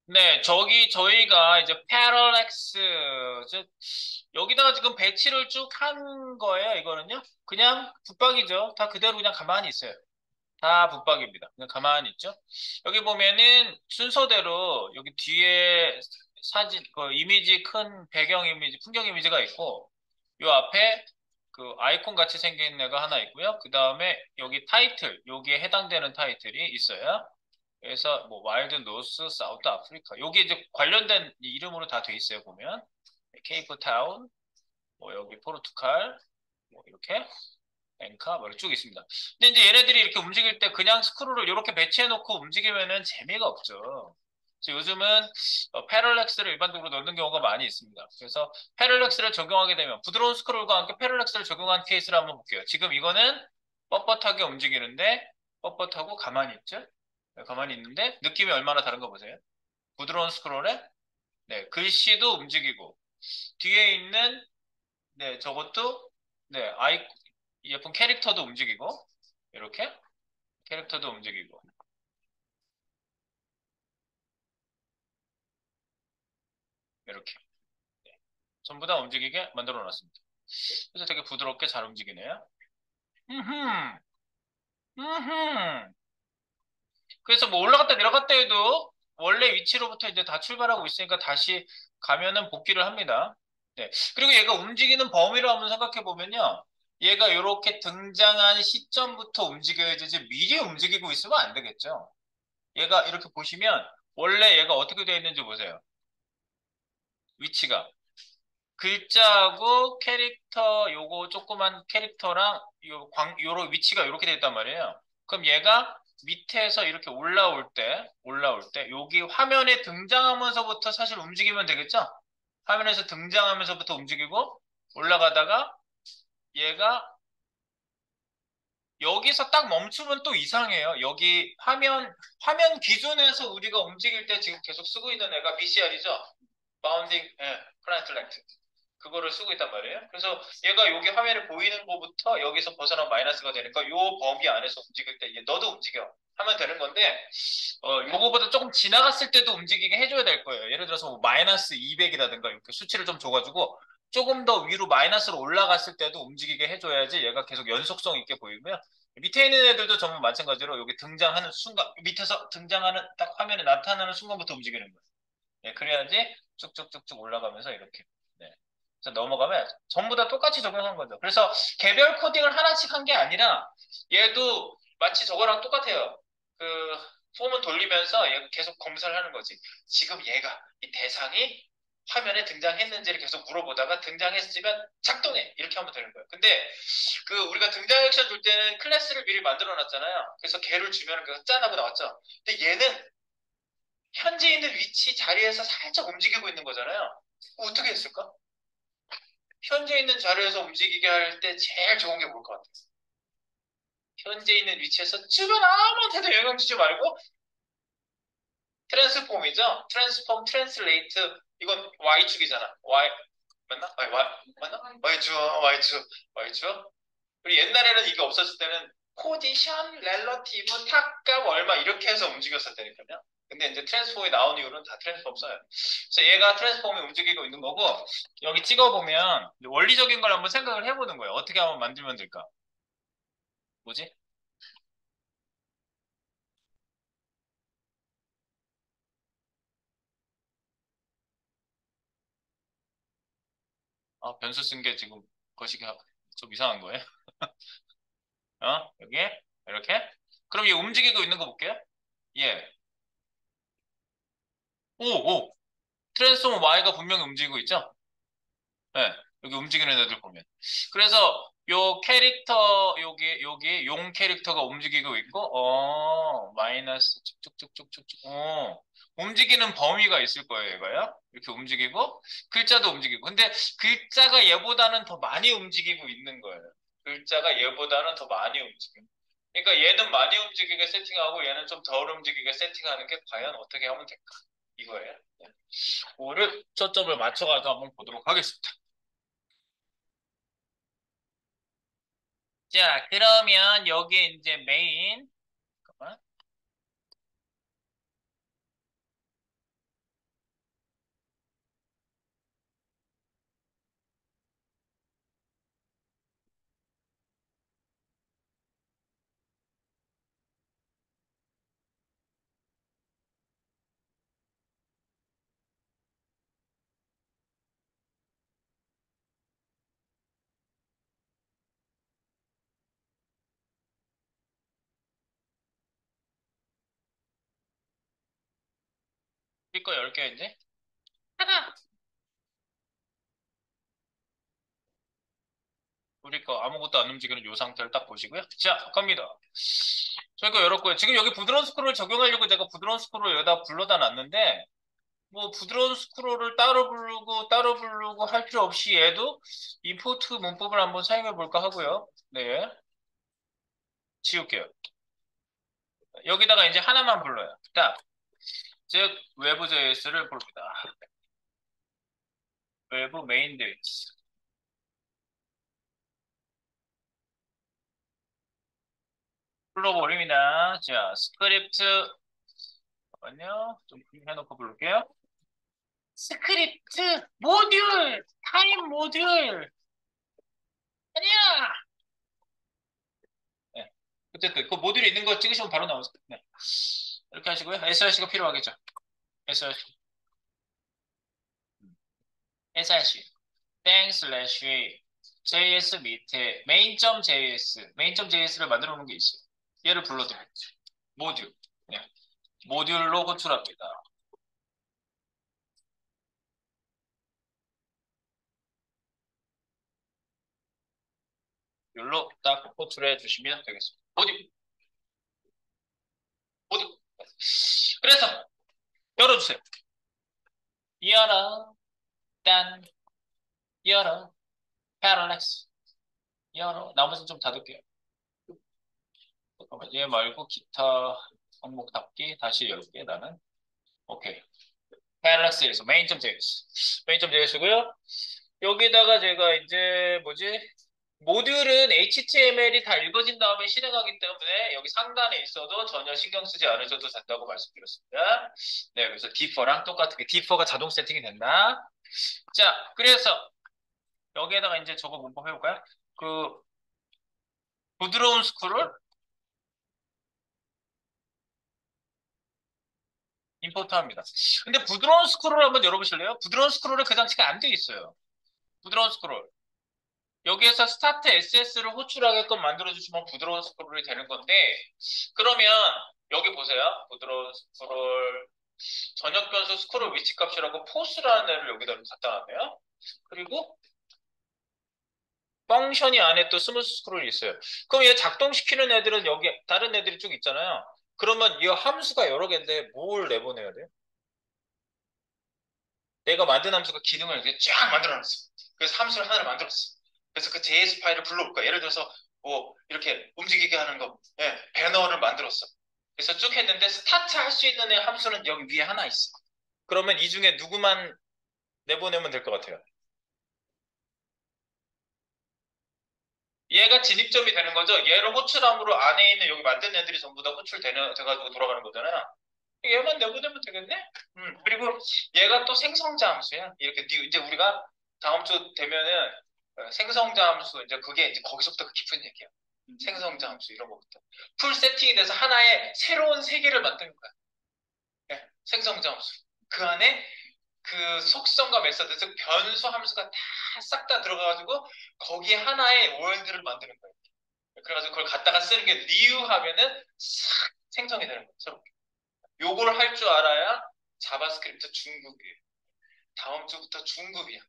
네, 저희가 이제 패럴렉스, 즉, 여기다가 지금 배치를 쭉 한 거예요, 이거는요. 그냥 붙박이죠. 다 그대로 그냥 가만히 있어요. 다 붙박입니다. 그냥 가만히 있죠. 여기 보면은 순서대로 여기 뒤에 사진, 그 이미지 큰 배경 이미지, 풍경 이미지가 있고, 요 앞에 그 아이콘 같이 생긴 애가 하나 있고요. 그 다음에 여기 타이틀, 여기에 해당되는 타이틀이 있어요. 그래서 뭐 와일드 노스, 사우트 아프리카, 여기 이제 관련된 이름으로 다 돼 있어요, 보면. 케이프 타운, 뭐 여기 포르투갈, 뭐 이렇게. 앵카 뭐 이렇게 쭉 있습니다. 근데 이제 얘네들이 이렇게 움직일 때 그냥 스크롤을 이렇게 배치해놓고 움직이면은 재미가 없죠. 그래서 요즘은 패럴렉스를 일반적으로 넣는 경우가 많이 있습니다. 그래서 패럴렉스를 적용하게 되면 부드러운 스크롤과 함께 패럴렉스를 적용한 케이스를 한번 볼게요. 지금 이거는 뻣뻣하게 움직이는데 뻣뻣하고 가만히 있죠? 네, 가만히 있는데 느낌이 얼마나 다른가 보세요. 부드러운 스크롤에 네, 글씨도 움직이고 뒤에 있는 네, 저것도 네, 예쁜 캐릭터도 움직이고 이렇게 캐릭터도 움직이고 이렇게 전부 다 움직이게 만들어 놨습니다. 그래서 되게 부드럽게 잘 움직이네요. 음, 음. 그래서 뭐 올라갔다 내려갔다 해도 원래 위치로부터 이제 다 출발하고 있으니까 다시 가면은 복귀를 합니다. 네. 그리고 얘가 움직이는 범위를 한번 생각해 보면요. 얘가 이렇게 등장한 시점부터 움직여야 되지 미리 움직이고 있으면 안 되겠죠. 얘가 이렇게 보시면 원래 얘가 어떻게 되어 있는지 보세요. 위치가. 글자하고 캐릭터 요거 조그만 캐릭터랑 요런 위치가 이렇게 됐단 말이에요. 그럼 얘가 밑에서 이렇게 올라올 때 여기 화면에 등장하면서부터 사실 움직이면 되겠죠? 화면에서 등장하면서부터 움직이고 올라가다가 얘가 여기서 딱 멈추면 또 이상해요. 여기 화면 기준에서 우리가 움직일 때 지금 계속 쓰고 있는 애가 BCR이죠? 바운딩, 플랜트 렉트. 그거를 쓰고 있단 말이에요. 그래서 얘가 여기 화면에 보이는 거부터 여기서 벗어나면 마이너스가 되니까 요 범위 안에서 움직일 때 얘 너도 움직여 하면 되는 건데 요거보다 조금 지나갔을 때도 움직이게 해줘야 될 거예요. 예를 들어서 뭐 마이너스 200이라든가 이렇게 수치를 좀 줘가지고 조금 더 위로 마이너스로 올라갔을 때도 움직이게 해줘야지 얘가 계속 연속성 있게 보이고요. 밑에 있는 애들도 전부 마찬가지로 여기 등장하는 순간 밑에서 등장하는 딱 화면에 나타나는 순간부터 움직이는 거예요. 네, 그래야지 쭉쭉쭉쭉 올라가면서 이렇게. 네. 그래서 넘어가면 전부 다 똑같이 적용한 거죠. 그래서 개별 코딩을 하나씩 한 게 아니라 얘도 마치 저거랑 똑같아요. 그 폼을 돌리면서 얘가 계속 검사를 하는 거지. 지금 얘가 이 대상이 화면에 등장했는지를 계속 물어보다가 등장했으면 작동해 이렇게 하면 되는 거예요. 근데 그 우리가 등장 액션 줄 때는 클래스를 미리 만들어 놨잖아요. 그래서 걔를 주면 그 짠하고 나왔죠. 근데 얘는 현재 있는 위치 자리에서 살짝 움직이고 있는 거잖아요. 어떻게 했을까? 현재 있는 자리에서 움직이게 할 때 제일 좋은 게 뭘 것 같아요? 현재 있는 위치에서 주변 아무한테도 영향 주지 말고 트랜스폼이죠. 트랜스폼, 트랜슬레이트 이건 Y축이잖아. 맞나? 맞나? Y축, Y축. 그리고 옛날에는 이게 없었을 때는 포지션, 렐러티브, 탑값 얼마 이렇게 해서 움직였을 때니까요. 근데 이제 트랜스폼이 나온 이후로는 다 트랜스폼 써요. 그래서 얘가 트랜스폼이 움직이고 있는 거고 여기 찍어보면 원리적인 걸 한번 생각을 해보는 거예요. 어떻게 하면 만들면 될까? 뭐지? 아, 변수 쓴 게 지금 거시기 좀 이상한 거예요. 여기 이렇게. 그럼 얘 움직이고 있는 거 볼게요. 예. 오. 트랜스폼 Y가 분명히 움직이고 있죠? 네, 여기 움직이는 애들 보면. 그래서 요 캐릭터, 여기 용 캐릭터가 움직이고 있고, 마이너스 쭉쭉쭉쭉쭉쭉, 움직이는 범위가 있을 거예요, 얘가요. 이렇게 움직이고, 글자도 움직이고. 근데 글자가 얘보다는 더 많이 움직이고 있는 거예요. 글자가 얘보다는 더 많이 움직여요. 그러니까 얘는 많이 움직이게 세팅하고 얘는 좀 덜 움직이게 세팅하는 게 과연 어떻게 하면 될까? 이거예요. 네. 그거를 초점을 맞춰가지고 한번 보도록 하겠습니다. 자, 그러면 여기 이제 메인, 잠깐만. 우리 거 10개인데? 하나! 우리 거 아무것도 안 움직이는 요 상태를 딱 보시고요. 자, 갑니다. 저희 거 열었고요. 지금 여기 부드러운 스크롤 적용하려고 제가 부드러운 스크롤 여기다 불러다 놨는데, 뭐 부드러운 스크롤을 따로 부르고 할 필요 없이 얘도 임포트 문법을 한번 사용해 볼까 하고요. 네, 지울게요. 여기다가 이제 하나만 불러요. 딱, 즉 외부 JS를 부릅니다. 외부 메인 JS. 불러버립니다. 자, 스크립트, 잠깐만요. 좀 해놓고 부를게요. 스크립트, 모듈, 타임 모듈. 아니야! 네. 어쨌든, 그 모듈이 있는 거 찍으시면 바로 나오죠. 네. 이렇게 하시고요. SRC가 필요하겠죠. SRC. SRC. 땡 슬래시 JS 밑에 main.js를 만들어 놓은 게 있어요. 얘를 불러드리겠죠. 모듈. 네. 모듈로 호출합니다. 모듈로 딱 호출해 주시면 되겠습니다. 모듈. 모듈. 그래서 열어주세요. 열어. 딴. 열어. parallax. 열어. 나머지는 좀 닫을게요. 잠깐만, 얘 말고 기타 항목 닫기 다시 열게 나는. 오케이. parallax에서 main.js고요. 여기다가 제가 이제 뭐지? 모듈은 HTML이 다 읽어진 다음에 실행하기 때문에 여기 상단에 있어도 전혀 신경 쓰지 않으셔도 된다고 말씀드렸습니다. 네, 그래서 디퍼랑 똑같은 게 디퍼가 자동 세팅이 된다. 자, 그래서 여기에다가 이제 저거 문법 해볼까요? 그 부드러운 스크롤 임포트 합니다. 근데 부드러운 스크롤 한번 열어보실래요? 부드러운 스크롤에 그 장치가 안 돼 있어요. 부드러운 스크롤. 여기에서 스타트 SS를 호출하게끔 만들어주시면 부드러운 스크롤이 되는 건데, 그러면 여기 보세요. 부드러운 스크롤, 전역 변수 스크롤 위치 값이라고 포스라는 애를 여기다 갖다 놨네요. 그리고 펑션이 안에 또 스무스 스크롤이 있어요. 그럼 얘 작동시키는 애들은 여기 다른 애들이 쭉 있잖아요. 그러면 이 함수가 여러 개인데 뭘 내보내야 돼요? 내가 만든 함수가 기능을 이렇게 쫙 만들어놨어. 그래서 함수를 하나를 만들었어. 그래서 그 JS 파일을 불러올 거야. 예를 들어서 뭐 이렇게 움직이게 하는 거, 예, 배너를 만들었어. 그래서 쭉 했는데 스타트 할 수 있는 함수는 여기 위에 하나 있어. 그러면 이 중에 누구만 내보내면 될 것 같아요. 얘가 진입점이 되는 거죠. 얘를 호출함으로 안에 있는 여기 만든 애들이 전부 다 호출돼가지고 돌아가는 거잖아요. 얘만 내보내면 되겠네? 그리고 얘가 또 생성자 함수야. 이렇게 이제 우리가 다음 주 되면은 생성자 함수 이제 그게 이제 거기서부터 깊은 얘기야. 생성자 함수 이런 거부터. 풀 세팅이 돼서 하나의 새로운 세계를 만드는 거야. 네, 생성자 함수. 그 안에 그 속성과 메서드, 즉 변수 함수가 다 싹 다 들어가가지고 거기에 하나의 월드를 만드는 거예요. 그래가지고 그걸 갖다가 쓰는 게 new 하면은 싹 생성이 되는 거죠. 요걸 할 줄 알아야 자바스크립트 중급이에요. 다음 주부터 중급이야.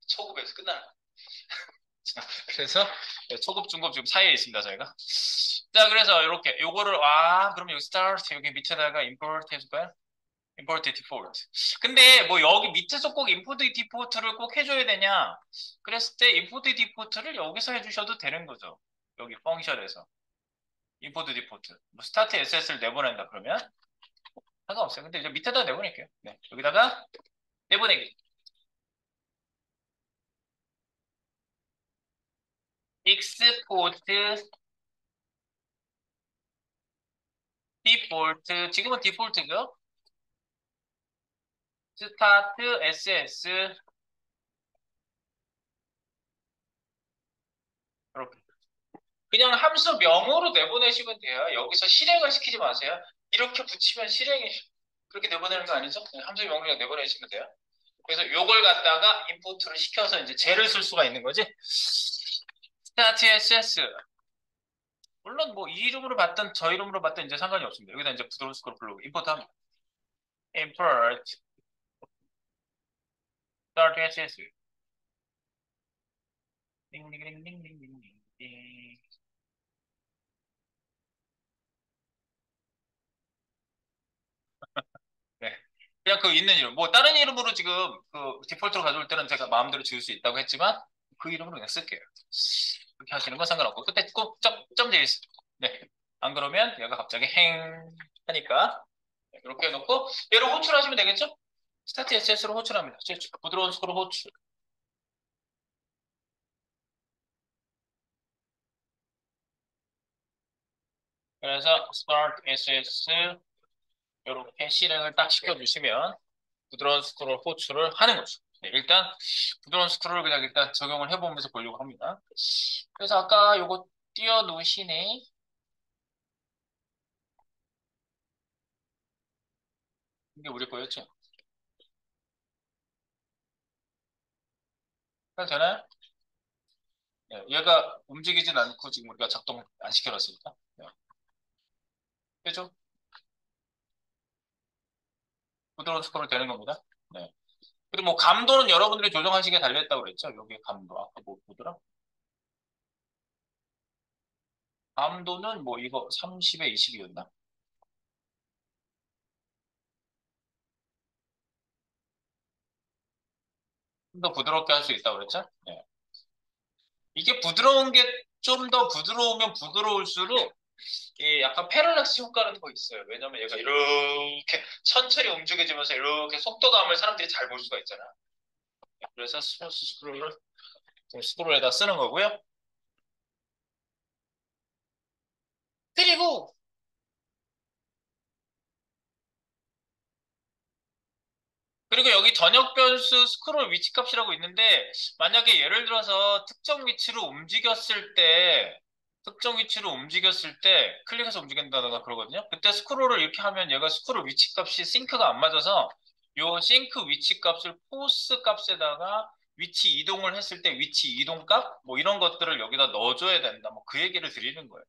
초급에서 끝나는 거야. 그래서 초급, 중급 지금 사이에 있습니다, 저희가. 자, 그래서 이렇게 요거를 그럼 여기 start 여기 밑에다가 import 해줄까요? import default. 근데 뭐 여기 밑에서 꼭 import default를 꼭 해줘야 되냐? 그랬을 때 import default를 여기서 해주셔도 되는 거죠. 여기 펑션에서 import default. 뭐 start SS를 내보낸다 그러면 상관없어요. 근데 이제 밑에다 내보낼게요. 네, 여기다가 내보내기. export default 지금은 디폴트죠. start ss 이렇게 그냥 함수 명으로 내보내시면 돼요. 여기서 실행을 시키지 마세요. 이렇게 붙이면 실행이 그렇게 내보내는 거 아니죠? 함수 명으로 내보내시면 돼요. 그래서 요걸 갖다가 임포트를 시켜서 이제 쟤를 쓸 수가 있는 거지. start ss 물론 뭐 이 이름으로 받든 저 이름으로 받든 이제 상관이 없습니다. 여기다 이제 부드러운 스크롤 부르고 임포트 하면 import start SS. 띵띵띵띵띵띵띵. 네. 그냥 그 있는 이름. 뭐 다른 이름으로 지금 그 디폴트로 가져올 때는 제가 마음대로 지을 수 있다고 했지만 그 이름으로 그냥 쓸게요. 그렇게 하시는 건 상관없고 끝에 꼭 점 되어 있어. 네. 안 그러면 얘가 갑자기 행 하니까 이렇게 해놓고 얘를 호출하시면 되겠죠? 스타트 SS로 호출합니다. 부드러운 속으로 호출. 그래서 start SS 이렇게 실행을 딱 시켜주시면 부드러운 스크롤 호출을 하는 거죠. 네, 일단 부드러운 스크롤을 그냥 일단 적용을 해보면서 보려고 합니다. 그래서 아까 요거 띄워놓으시네. 이게 우리 거였죠? 잘 되나요? 네, 얘가 움직이진 않고 지금 우리가 작동 안 시켜놨으니까. 네, 그죠? 부드러운 스크롤 되는 겁니다. 네. 그리고 뭐 감도는 여러분들이 조정하시기에 달려있다고 그랬죠? 여기 감도. 아까 뭐 보더라? 감도는 뭐 이거 30에 20이었나? 좀 더 부드럽게 할 수 있다고 그랬죠? 네. 이게 부드러운 게 좀 더 부드러우면 부드러울수록 이 약간 패럴렉스 효과는 더 있어요. 왜냐면 얘가 이렇게 천천히 움직여지면서 이렇게 속도감을 사람들이 잘 볼 수가 있잖아. 그래서 스무스 스크롤을 스크롤에다 쓰는 거고요. 그리고 여기 전역 변수 스크롤 위치 값이라고 있는데 만약에 예를 들어서 특정 위치로 움직였을 때 클릭해서 움직인다거나 그러거든요. 그때 스크롤을 이렇게 하면 얘가 스크롤 위치 값이 싱크가 안 맞아서 요 싱크 위치 값을 포스 값에다가 위치 이동을 했을 때 위치 이동 값 뭐 이런 것들을 여기다 넣어줘야 된다. 뭐 그 얘기를 드리는 거예요.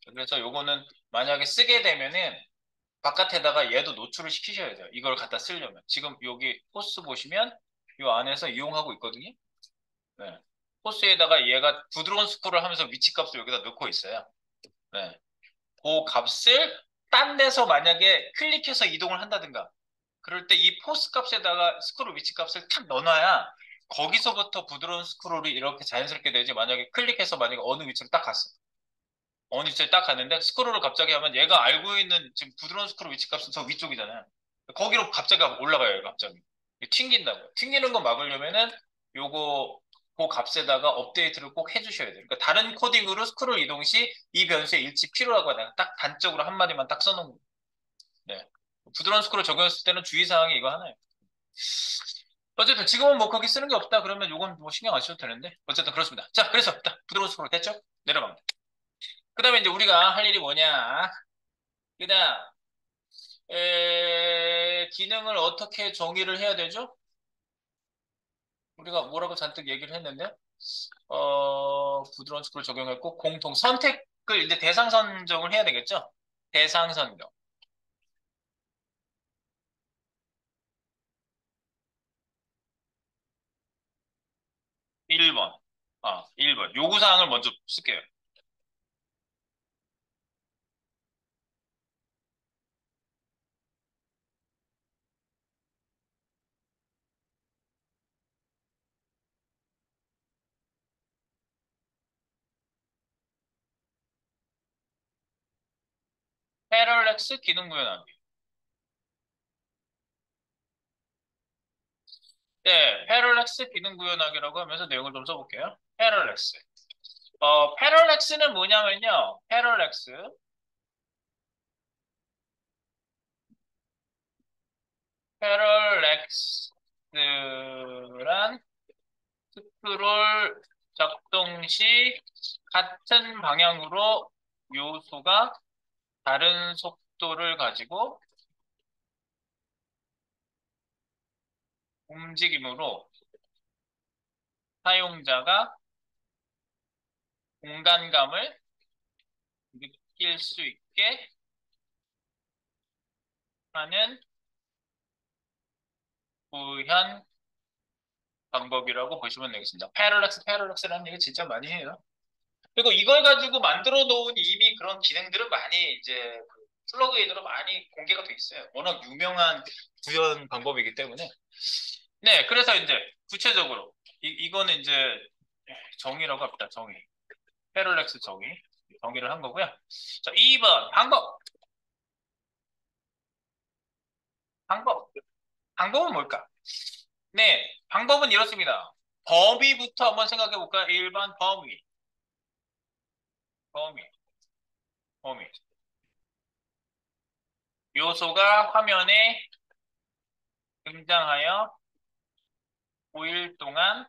그래서 요거는 만약에 쓰게 되면은 바깥에다가 얘도 노출을 시키셔야 돼요. 이걸 갖다 쓰려면. 지금 여기 포스 보시면 이 안에서 이용하고 있거든요. 네. 포스에다가 얘가 부드러운 스크롤 하면서 위치 값을 여기다 넣고 있어요. 네. 그 값을 딴 데서 만약에 클릭해서 이동을 한다든가 그럴 때 이 포스 값에다가 스크롤 위치 값을 탁 넣어놔야 거기서부터 부드러운 스크롤이 이렇게 자연스럽게 되지 만약에 클릭해서 만약에 어느 위치로 딱 갔어. 어느 위치에 딱 갔는데 스크롤을 갑자기 하면 얘가 알고 있는 지금 부드러운 스크롤 위치 값은 저 위쪽이잖아요. 거기로 갑자기 올라가요, 갑자기. 튕긴다고요. 튕기는 거 막으려면은 요거 그 값에다가 업데이트를 꼭 해주셔야 돼요. 그러니까 다른 코딩으로 스크롤 이동 시 이 변수의 일치 필요하고 내가 딱 단적으로 한 마디만 딱 써놓은 거예요. 네. 부드러운 스크롤 적용했을 때는 주의사항이 이거 하나예요. 어쨌든 지금은 뭐 거기 쓰는 게 없다 그러면 요건 뭐 신경 안 써도 되는데 어쨌든 그렇습니다. 자, 그래서 일단 부드러운 스크롤 됐죠? 내려갑니다. 그 다음에 이제 우리가 할 일이 뭐냐? 그다음 기능을 어떻게 정의를 해야 되죠? 우리가 뭐라고 잔뜩 얘기를 했는데 부드러운 스크롤 적용했고 공통 선택을 이제 대상 선정을 해야 되겠죠? 대상 선정. 1번. 1번. 요구사항을 먼저 쓸게요. 패럴렉스 기능 구현하기. 네, 패럴렉스 기능 구현하기라고 하면서 내용을 좀 써볼게요. 패럴렉스. 패럴렉스는 뭐냐면요. 패럴렉스란 스크롤 작동 시 같은 방향으로 요소가 다른 속도를 가지고 움직이므로 사용자가 공간감을 느낄 수 있게 하는 구현입니다. 방법이라고 보시면 되겠습니다. 패럴렉스라는 얘기 진짜 많이 해요. 그리고 이걸 가지고 만들어 놓은 이미 그런 기능들은 많이 이제 그 플러그인으로 많이 공개가 돼 있어요. 워낙 유명한 구현 방법이기 때문에. 네, 그래서 이제 구체적으로 이거는 이제 정의라고 합니다. 정의. 패럴렉스 정의를 한 거고요. 자, 2번 방법. 방법은 뭘까? 네, 방법은 이렇습니다. 범위부터 한번 생각해 볼까요? 1번 범위, 범위. 요소가 화면에 등장하여 5일 동안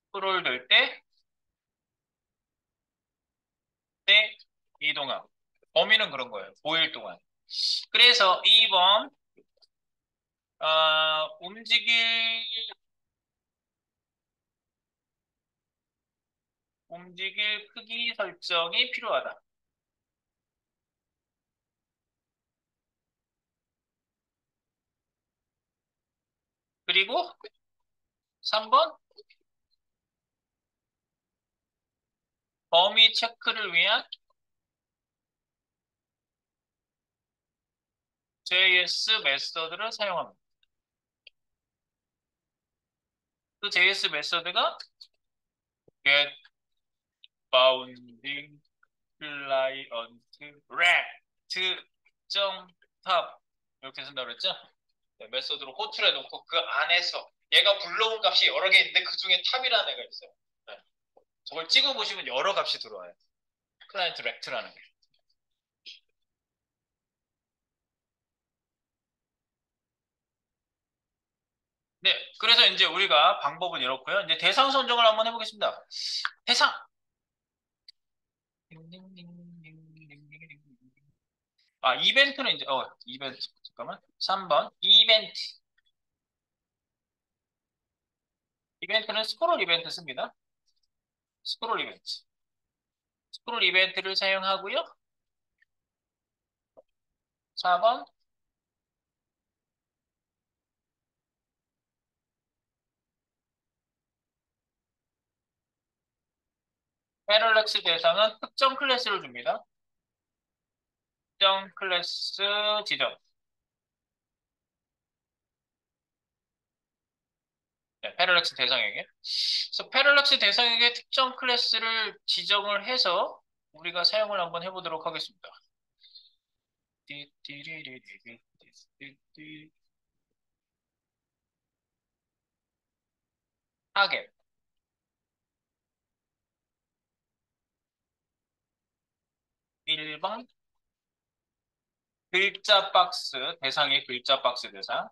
스크롤 될 때 이동함. 범위는 그런 거예요. 5일 동안. 그래서 2번, 움직일 크기 설정이 필요하다. 그리고 3번, 범위 체크를 위한 JS 메서드를 사용합니다. 그 JS 메서드가 get bounding client ret 점 이렇게 쓴다고 그랬죠? 네, 메소드로 호출해 놓고 그 안에서 얘가 불러온 값이 여러 개 있는데 그 중에 탑이라는 애가 있어요. 네. 저걸 찍어 보시면 여러 값이 들어와요. 클라이언트 렉트라는 게. 네, 그래서 이제 우리가 방법은 이렇고요. 이제 대상 선정을 한번 해보겠습니다. 대상. 이벤트는 이제 이벤트 잠깐만. 3번 이벤트. 이벤트는 스크롤 이벤트 씁니다. 스크롤 이벤트. 스크롤 이벤트를 사용하고요. 4번 패럴렉스 대상은 특정 클래스를 줍니다. 특정 클래스 지정. 네, 패럴렉스 대상에게. 그래서 패럴렉스 대상에게 특정 클래스를 지정을 해서 우리가 사용을 한번 해보도록 하겠습니다. 타겟. 1번 글자 박스 대상의 글자 박스 대상.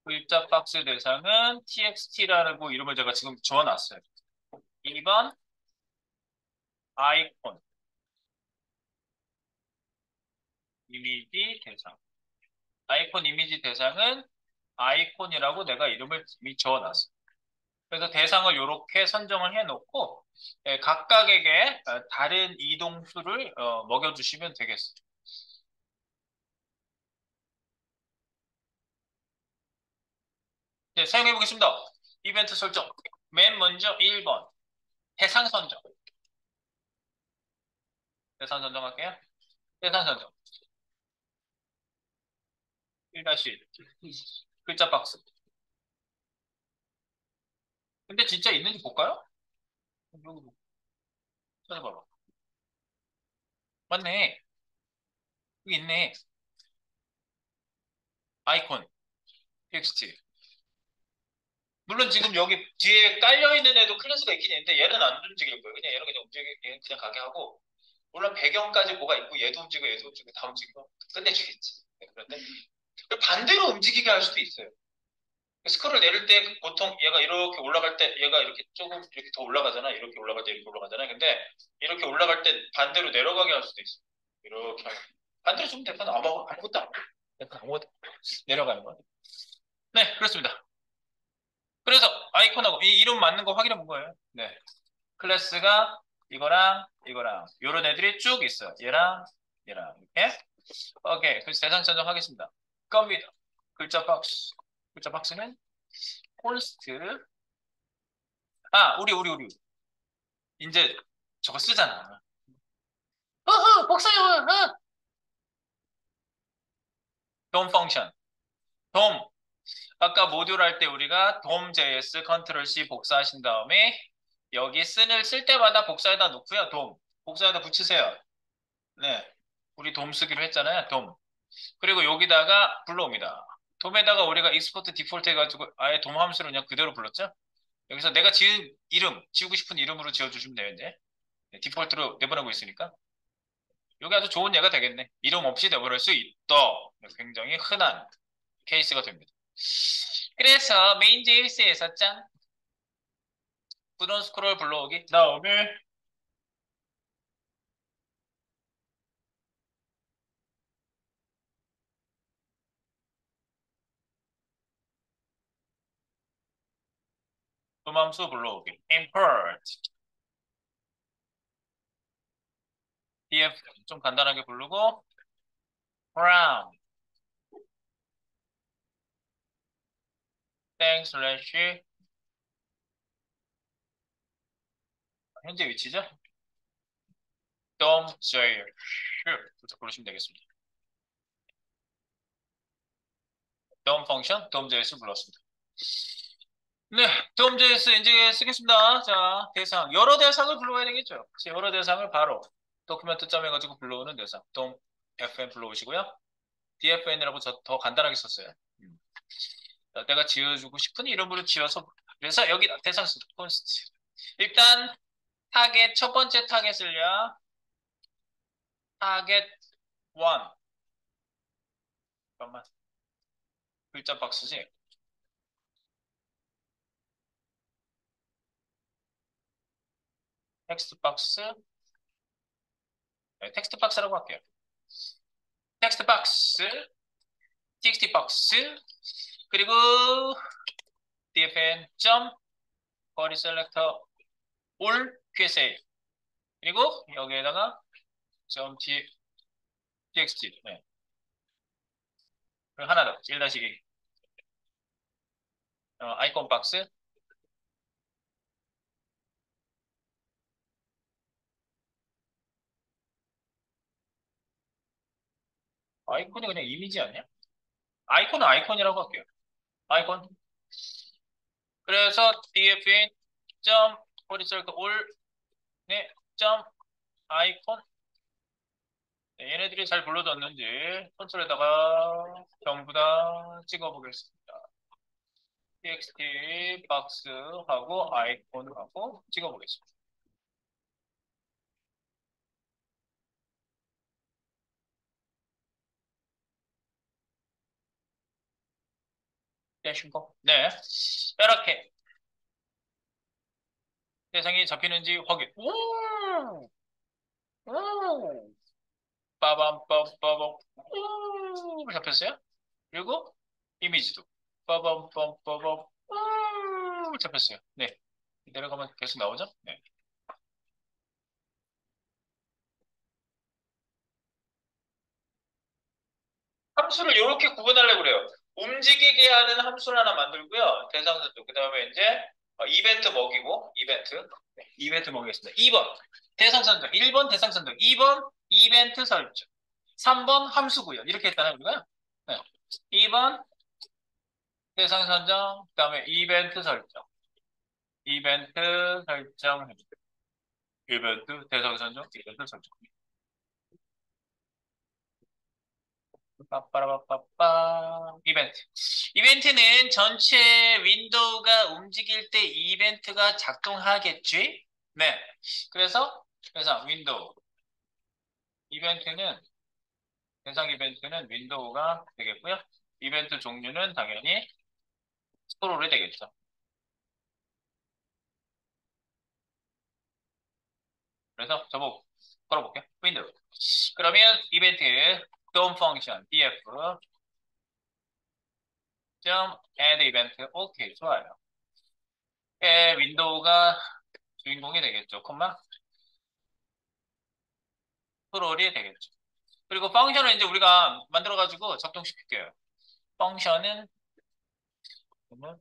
글자 박스 대상은 txt라고 이름을 제가 지금 적어놨어요. 2번 아이콘 이미지 대상. 아이콘 이미지 대상은 아이콘이라고 내가 이름을 이미 적어놨어요. 그래서 대상을 이렇게 선정을 해놓고 각각에게 다른 이동수를 먹여주시면 되겠어요. 네, 사용해 보겠습니다. 이벤트 설정. 맨 먼저 1번 대상 선정. 대상 선정할게요. 대상 선정. 1-1 글자 박스. 근데 진짜 있는지 볼까요? 여기 찾아봐봐. 맞네. 여기 있네. 아이콘, 텍스트. 물론 지금 여기 뒤에 깔려있는 애도 클래스가 있긴 있는데 얘는 안 움직일 거예요. 그냥 얘는 그냥 얘는 그냥 가게 하고 물론 배경까지 뭐가 있고 얘도 움직이고 다 움직이고 끝내주겠지. 네, 그런데 반대로 움직이게 할 수도 있어요. 스크롤 내릴 때 보통 얘가 이렇게 올라갈 때 얘가 이렇게 조금 이렇게 더 올라가잖아. 이렇게 올라갈 때 이렇게 올라가잖아. 근데 이렇게 올라갈 때 반대로 내려가게 할 수도 있어. 이렇게 반대로 주면 되면 아무것도 안 해. 약간 아무것도 내려가는 거야. 네, 그렇습니다. 그래서 아이콘하고 이 이름 맞는 거 확인해 본 거예요. 네. 클래스가 이거랑 요런 애들이 쭉 있어요. 얘랑 이렇게. 오케이. 그래서 대상 선정하겠습니다. 컴퓨터 글자 박스 글자 박스는 콘스트. 아, 우리. 이제 저거 쓰잖아. 복사요. 돔 펑션. 돔. 아까 모듈 할 때 우리가 돔.js 컨트롤 C 복사하신 다음에 여기 쓸 때마다 복사에다 놓고요. 돔. 복사에다 붙이세요. 네. 우리 돔 쓰기로 했잖아요. 돔. 그리고 여기다가 불러옵니다. 돔에다가 우리가 익스포트 디폴트 해가지고 아예 돔 함수를 그냥 그대로 불렀죠? 여기서 내가 지은 이름, 지우고 싶은 이름으로 지어주시면 돼요, 이제. 네, 디폴트로 내보내고 있으니까. 여기 아주 좋은 예가 되겠네. 이름 없이 내보낼 수 있다. 굉장히 흔한 케이스가 됩니다. 그래서 메인.js에서 짠 부동 스크롤 불러오기 다음에 도함수 불러오기 import df 좀 간단하게 부르고 from 땡 슬래시 현재 위치죠? dom.js 부터 부르시면 되겠습니다. dom 펑션 dom.js 불렀습니다. 네, dom.js 이제 쓰겠습니다. 자, 대상 여러 대상을 불러와야 되겠죠. 여러 대상을 바로 도큐멘트 점 해가지고 불러오는 대상 dom fn 불러오시고요. dfn이라고 저 더 간단하게 썼어요. 내가 지어주고 싶은 이름으로 지어서 그래서 여기 대상 쓰 콘스트 일단 타겟 첫 번째 타겟을요. 타겟 1 잠깐만 글자 박스지 텍스트 박스 네, 텍스트 박스라고 할게요. 텍스트 박스 txt 박스 그리고 dfn 점 query selector all qsa 그리고 여기에다가 점 txt 네. 그리고 하나 더 1-2 아이콘 박스 아이콘이 그냥 이미지 아니야? 아이콘은 아이콘이라고 할게요. 아이콘. 그래서 dfn 점 horizontal all 네, 점 아이콘 네, 얘네들이 잘 불러졌는지 콘솔에다가 전부 다 찍어보겠습니다. txt 박스하고 아이콘하고 찍어보겠습니다. 되신 거? 네, 이렇게 대상이 잡히는지 확인. 오! 오! 빠밤빰빠밤 잡혔어요? 그리고 이미지도 빠밤빰빠밤 잡혔어요. 네. 내려가면 계속 나오죠? 네. 함수를 이렇게 구분하려고 그래요. 움직이게 하는 함수를 하나 만들고요. 대상수도. 그 다음에 이제 이벤트 먹이고, 이벤트. 네, 이벤트 먹이겠습니다. 2번, 대상 선정. 1번 대상 선정. 2번, 이벤트 설정. 3번 함수 구현. 이렇게 했잖아요, 우리가. 네. 2번, 대상 선정. 그 다음에 이벤트 설정. 이벤트 설정. 이벤트, 대상 선정, 이벤트 설정. 빠빠라빠빠 이벤트. 이벤트는 전체 윈도우가 움직일 때 이벤트가 작동하겠지? 네. 그래서 윈도우 이벤트는 대상 이벤트는 윈도우가 되겠고요. 이벤트 종류는 당연히 스크롤이 되겠죠. 그래서 저거 걸어볼게요. 윈도우. 그러면 이벤트 DOM 펑션 df 점 add 이벤트 오케이 좋아요. 윈도우가 주인공이 되겠죠. 콤마 스크롤이 되겠죠. 그리고 펑션을 이제 우리가 만들어가지고 작동시킬게요. 펑션은 그러면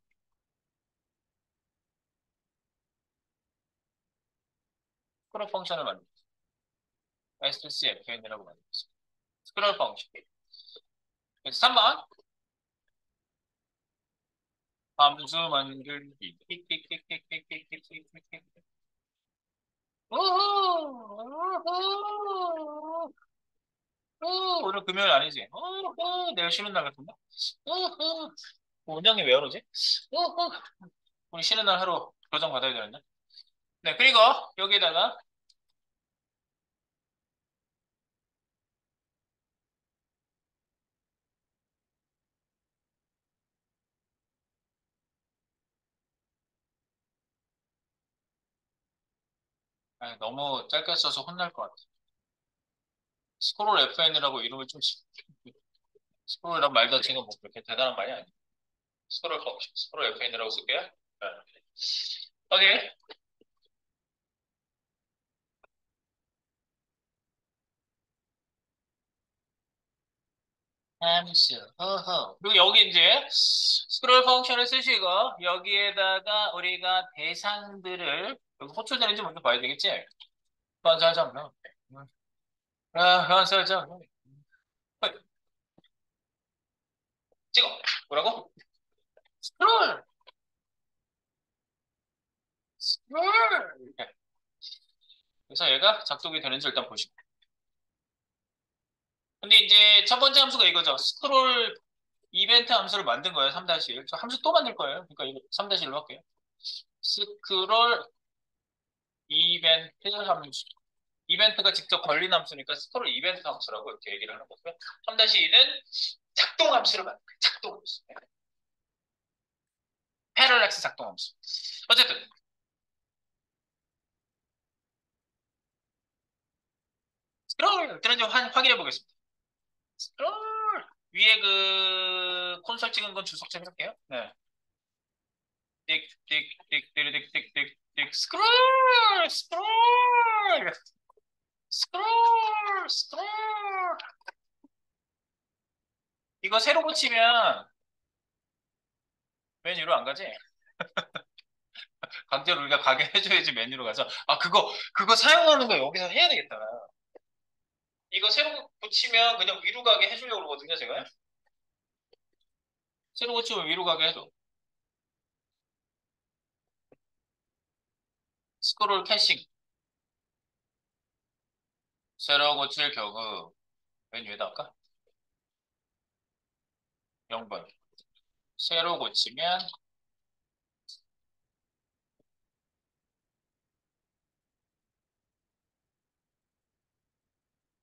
스크롤 펑션을 만들었어요. SCFN이라고 만들었어요. 스크롤 펑션. 그래서 3번 함수 만들기. 띡띡띡띡띡띡띡띡띡. 우후, 우후, 오늘 금요일 아니지? 내일 쉬는 날 같은데? 우후, 원장님 왜 그러지? 우후, 우리 쉬는 날 하루 교정 받아야 되는데? 네, 그리고 여기다가, 아니, 너무 짧게 써서 혼날 것 같아. 스크롤 FN이라고 이름을 좀, 스크롤이란 말 자체가 뭐 그렇게 대단한 말이 아니야. 스크롤 펑션, 스크롤 FN이라고 쓸게요. 네. 오케이. 함수, 허허. 그리고 여기 이제 스크롤 펑션을 쓰시고 여기에다가 우리가 대상들을 여기 호출되는지 먼저 봐야 되겠지? 건설점. 건설점. 찍어. 뭐라고? 스크롤. 스크롤. 이렇게. 그래서 얘가 작동이 되는지 일단 보시고. 근데 이제 첫 번째 함수가 이거죠. 스크롤 이벤트 함수를 만든 거예요. 3-1. 저 함수 또 만들 거예요. 그러니까 이거 3-1로 할게요. 스크롤 이벤트 함수. 이벤트가 직접 걸린 함수니까 스크롤 이벤트 함수라고 이렇게 얘기를 하는 거고요. 3-1은 작동 함수를 만든 거예요. 작동 함수. 패럴렉스 작동 함수. 어쨌든 스크롤 들은지 확인해 보겠습니다. 스크롤 위에 그 콘솔 찍은 건 주석 좀 해볼게요. 네. 띡띡띡띡띡띡띡띡 스크롤 스크롤 스크롤 스크롤 이거 새로 고치면 메뉴로 안 가지? 강제로 우리가 가게 해줘야지 메뉴로 가서 아 그거 사용하는 거 여기서 해야 되겠다. 이거 새로 고치면 그냥 위로 가게 해주려고 그러거든요 제가. 새로 고치면 위로 가게 해줘. 스크롤 캐싱 새로 고칠 경우 메뉴에다 할까? 0번 새로 고치면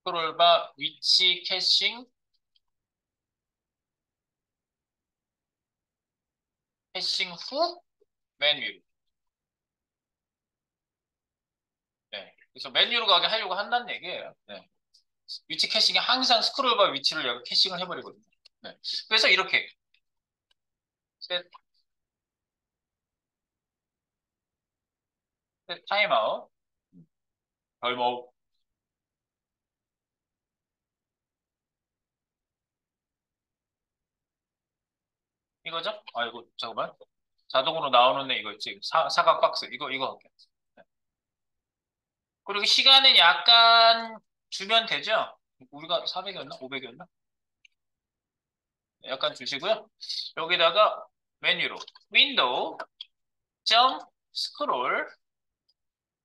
스크롤바 위치 캐싱 후 맨 위로. 네. 그래서 메뉴로 가게 하려고 한다는 얘기예요. 네. 위치 캐싱이 항상 스크롤바 위치를 여기 캐싱을 해버리거든요. 네. 그래서 이렇게 셋, 셋 타임아웃, 별모 이거죠? 아이고 잠깐만. 자동으로 나오는 애 이거 있지. 사각 박스 이거 할게요. 네. 그리고 시간은 약간 주면 되죠? 우리가 400이었나? 500이었나? 약간 주시고요. 여기다가 메뉴로 윈도우 점 스크롤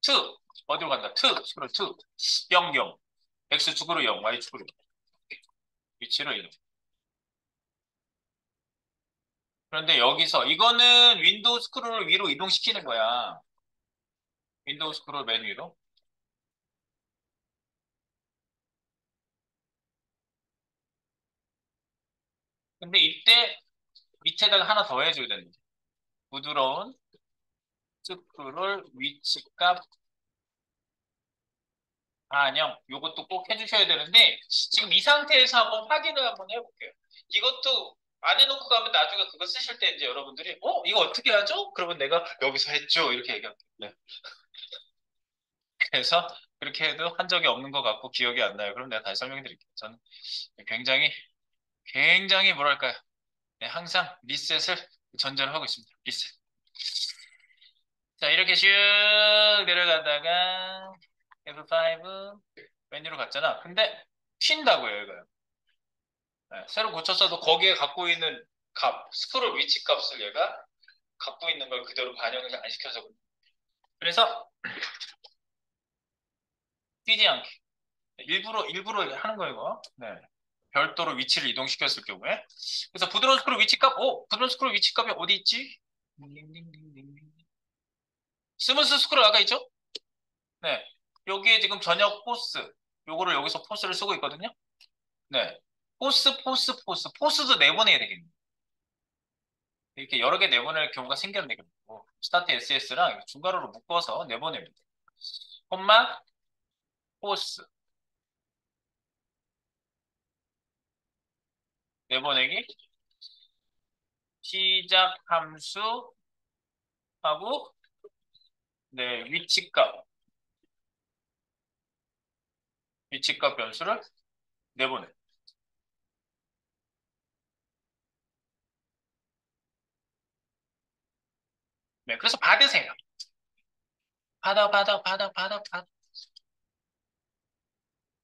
2 어디로 간다? 2 스크롤 2 0 0 X축으로 0 Y축으로 0 위치로 이동. 그런데 여기서 이거는 윈도우 스크롤을 위로 이동시키는 거야. 윈도우 스크롤 맨 위로. 근데 이때 밑에다가 하나 더 해줘야 되는 거야. 부드러운 스크롤 위치값 반영. 요것도 꼭 해주셔야 되는데 지금 이 상태에서 한번 확인을 한번 해볼게요. 이것도 안 해놓고 가면 나중에 그거 쓰실 때 이제 여러분들이 이거 어떻게 하죠? 그러면 내가 여기서 했죠. 이렇게 얘기할게요. 네. 그래서 그렇게 해도 한 적이 없는 것 같고 기억이 안 나요. 그럼 내가 다시 설명해 드릴게요. 저는 굉장히 굉장히 뭐랄까요. 네, 항상 리셋을 전제를 하고 있습니다. 리셋. 자, 이렇게 슉 내려가다가 F5 메뉴로 갔잖아. 근데 튄다고요, 이거요. 네, 새로 고쳤어도 거기에 갖고 있는 값, 스크롤 위치 값을 얘가 갖고 있는 걸 그대로 반영을 안 시켜서 그래. 그래서 뛰지 않게 일부러 하는 거예요, 이거. 네. 별도로 위치를 이동시켰을 경우에. 그래서 부드러운 스크롤 위치 값, 부드러운 스크롤 위치 값이 어디 있지? 스무스 스크롤 아까 있죠? 네. 여기에 지금 저녁 포스, 요거를 여기서 포스를 쓰고 있거든요. 네. 포스도 내보내야 되겠네. 이렇게 여러 개 내보낼 경우가 생겼네. 스타트 SS랑 중괄호로 묶어서 내보냅니다. 콤마, 포스, 내보내기, 시작 함수하고, 네, 위치값 변수를 내보내. 네, 그래서 받으세요. 받아.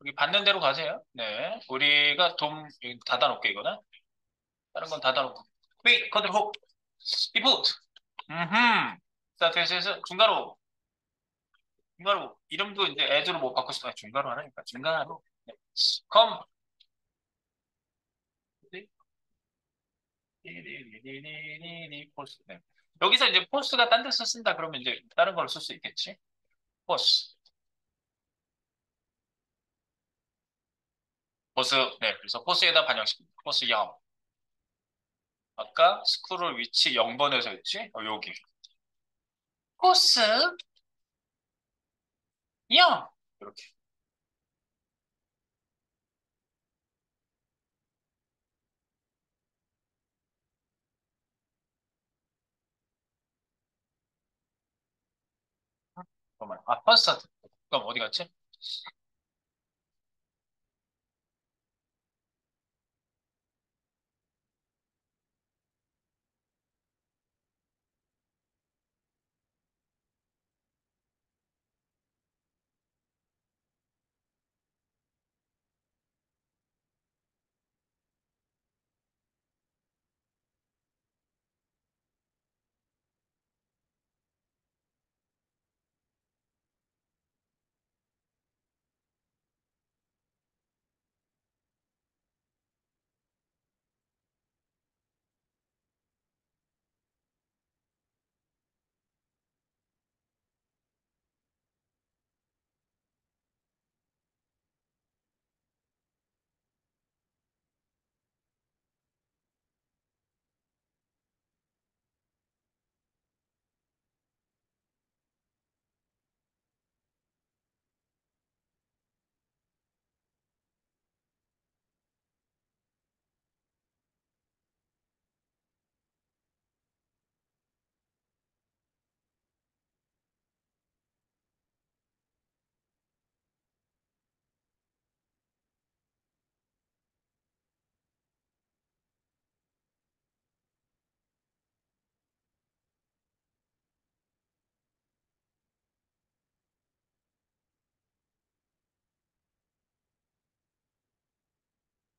여기 받는 대로 가세요. 네, 우리가 여기 닫아놓게, 이거는. 다른 건 닫아놓고. 컨트롤 호, 리포트. 스타트 SS, 중괄호. 이름도 이제 애드로 뭐 바꾸싶어 중괄호 하나니까. 중괄호. 네. 컴. 포스. 네. 여기서 이제 포스가 딴 데서 쓴다 그러면 이제 다른 걸 쓸 수 있겠지. 포스. 포스. 네. 그래서 포스에다 반영시킵니다. 포스 0. 아까 스크롤 위치 0번에서 했지? 여기. 포스 0. 이렇게. 잠깐만. 퍼스트. 그럼 어디 갔지?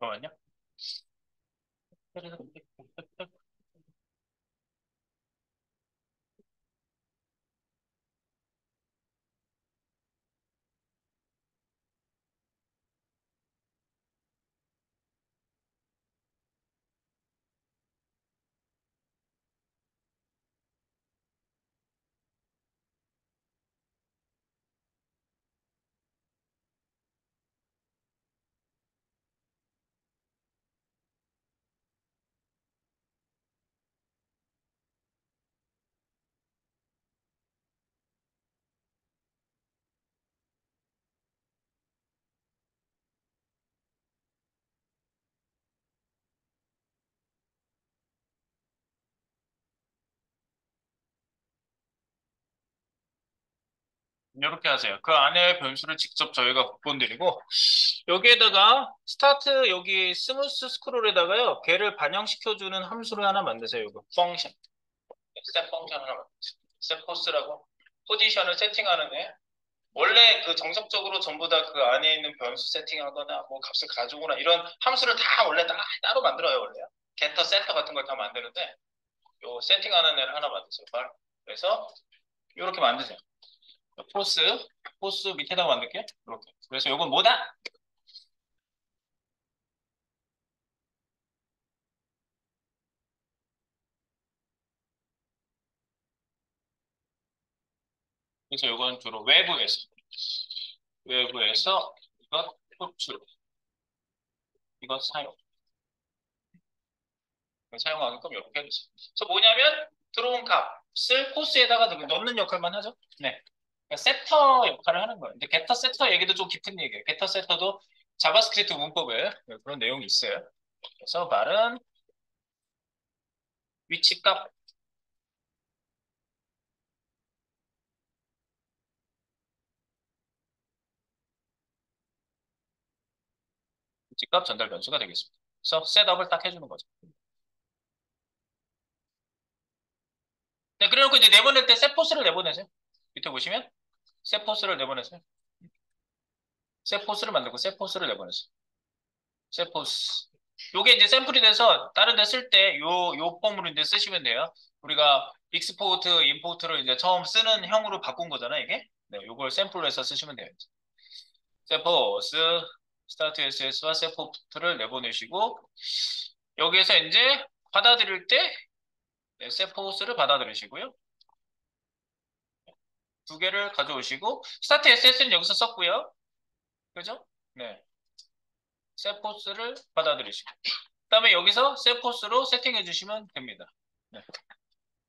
잠깐만요. 이렇게 하세요. 그 안에 변수를 직접 저희가 복본드리고 여기에다가 스타트 여기 스무스 스크롤에다가요. 걔를 반영시켜주는 함수를 하나 만드세요. 이거 펑션. 스텝 펑션 하나 만드세요. 스텝 포스라고 포지션을 세팅하는 애. 원래 그 정석적으로 전부 다 그 안에 있는 변수 세팅하거나 뭐 값을 가져오거나 이런 함수를 다 원래 따로 만들어요. 원래요. 게터 세터 같은 걸 다 만드는데 요 세팅하는 애를 하나 만드세요. 그래서 이렇게 만드세요. 포스, 포스 밑에다가 만들게. 이렇게. 그래서 이건 뭐다? 그래서 이건 주로 외부에서 이것 호출, 이것 사용. 사용하게끔 이렇게 해주세요. 그래서 뭐냐면 들어온 값을 포스에다가 넣는 역할만 하죠. 네. 그러니까 세터 역할을 하는 거예요. 근데 게터 세터 얘기도 좀 깊은 얘기예요. 게터 세터도 자바스크립트 문법에 그런 내용이 있어요. 그래서 말은 위치값, 위치값 전달 변수가 되겠습니다. 그래서 셋업을 딱 해주는 거죠. 네, 그래놓고 이제 내보낼 때 셋포스를 내보내세요. 밑에 보시면 셋포스를 내보내세요. 셋포스를 만들고 셋포스를 내보내세요. 셋포스. 요게 이제 샘플이 돼서 다른 데 쓸 때 요 폼으로 이제 쓰시면 돼요. 우리가 익스포트, 임포트를 이제 처음 쓰는 형으로 바꾼 거잖아요, 이게. 네, 요걸 샘플로 해서 쓰시면 돼요. 셋포스, 스타트 SS와 셋포트를 내보내시고 여기에서 이제 받아들일 때 네, 셋포스를 받아들이시고요. 두 개를 가져오시고 스타트 SS는 여기서 썼고요. 그죠? 네. 셋포스를 받아들이시고 그다음에 여기서 셋포스로 세팅해 주시면 됩니다. 네.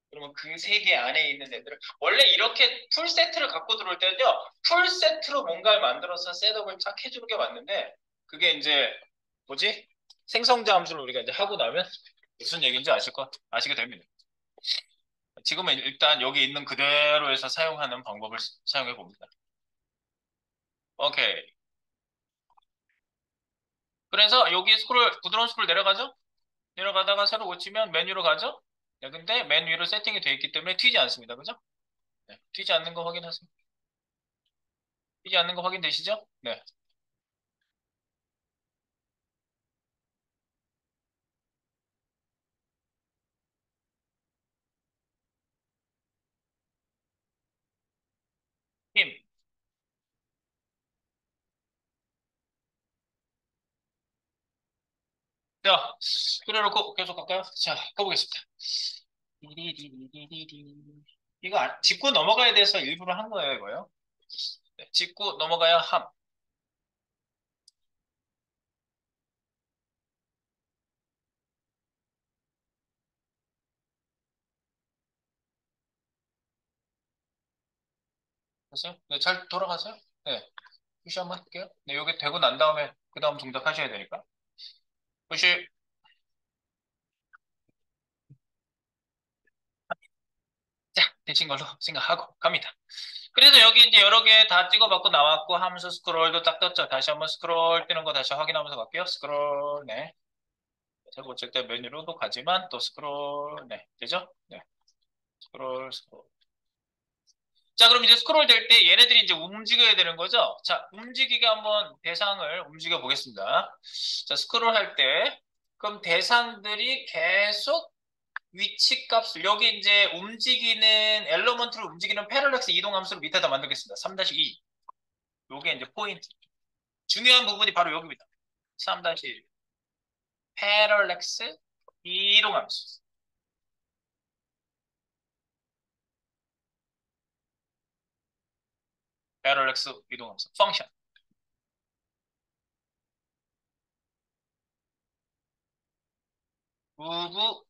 그러면 그 세 개 안에 있는 애들을 원래 이렇게 풀 세트를 갖고 들어올 때는요. 풀 세트로 뭔가를 만들어서 셋업을 쫙 해주는 게 맞는데 그게 이제 뭐지? 생성자 함수를 우리가 이제 하고 나면 무슨 얘기인지 아시게 됩니다. 지금은 일단 여기 있는 그대로 해서 사용하는 방법을 사용해 봅니다. 오케이. 그래서 여기 부드러운 스크롤 내려가죠? 내려가다가 새로 고치면 메뉴로 가죠? 네, 근데 맨 위로 세팅이 되어 있기 때문에 튀지 않습니다. 그죠? 네, 튀지 않는 거 확인하세요. 튀지 않는 거 확인되시죠? 네. 힘. 자, 그래놓고 계속 갈까요? 자, 가보겠습니다. 디디디디디디. 이거 짚고 넘어가야 돼서 일부러 한 거예요, 이거요. 네, 짚고 넘어가야 함. 됐어요? 네, 잘 돌아가세요? 네. 푸시 한번 할게요. 네, 여기 되고 난 다음에 그 다음 동작 하셔야 되니까. 푸시. 자, 되신 걸로 생각하고 갑니다. 그래서 여기 이제 여러 개 다 찍어봤고 나왔고 하면서 스크롤도 딱 떴죠. 다시 한번 스크롤 뜨는 거 다시 확인하면서 갈게요. 스크롤, 네. 제가 고칠 때 메뉴로도 가지만 또 스크롤, 네. 되죠? 네. 스크롤, 스크롤. 자, 그럼 이제 스크롤 될 때 얘네들이 이제 움직여야 되는 거죠? 자, 움직이게 한번 대상을 움직여 보겠습니다. 자, 스크롤 할 때, 그럼 대상들이 계속 위치 값을, 여기 이제 엘러먼트를 움직이는 패럴렉스 이동 함수를 밑에다 만들겠습니다. 3-2. 요게 이제 포인트. 중요한 부분이 바로 여기입니다. 3-1. 패럴렉스 이동 함수. 패럴렉스 이동 함수. 펑션. move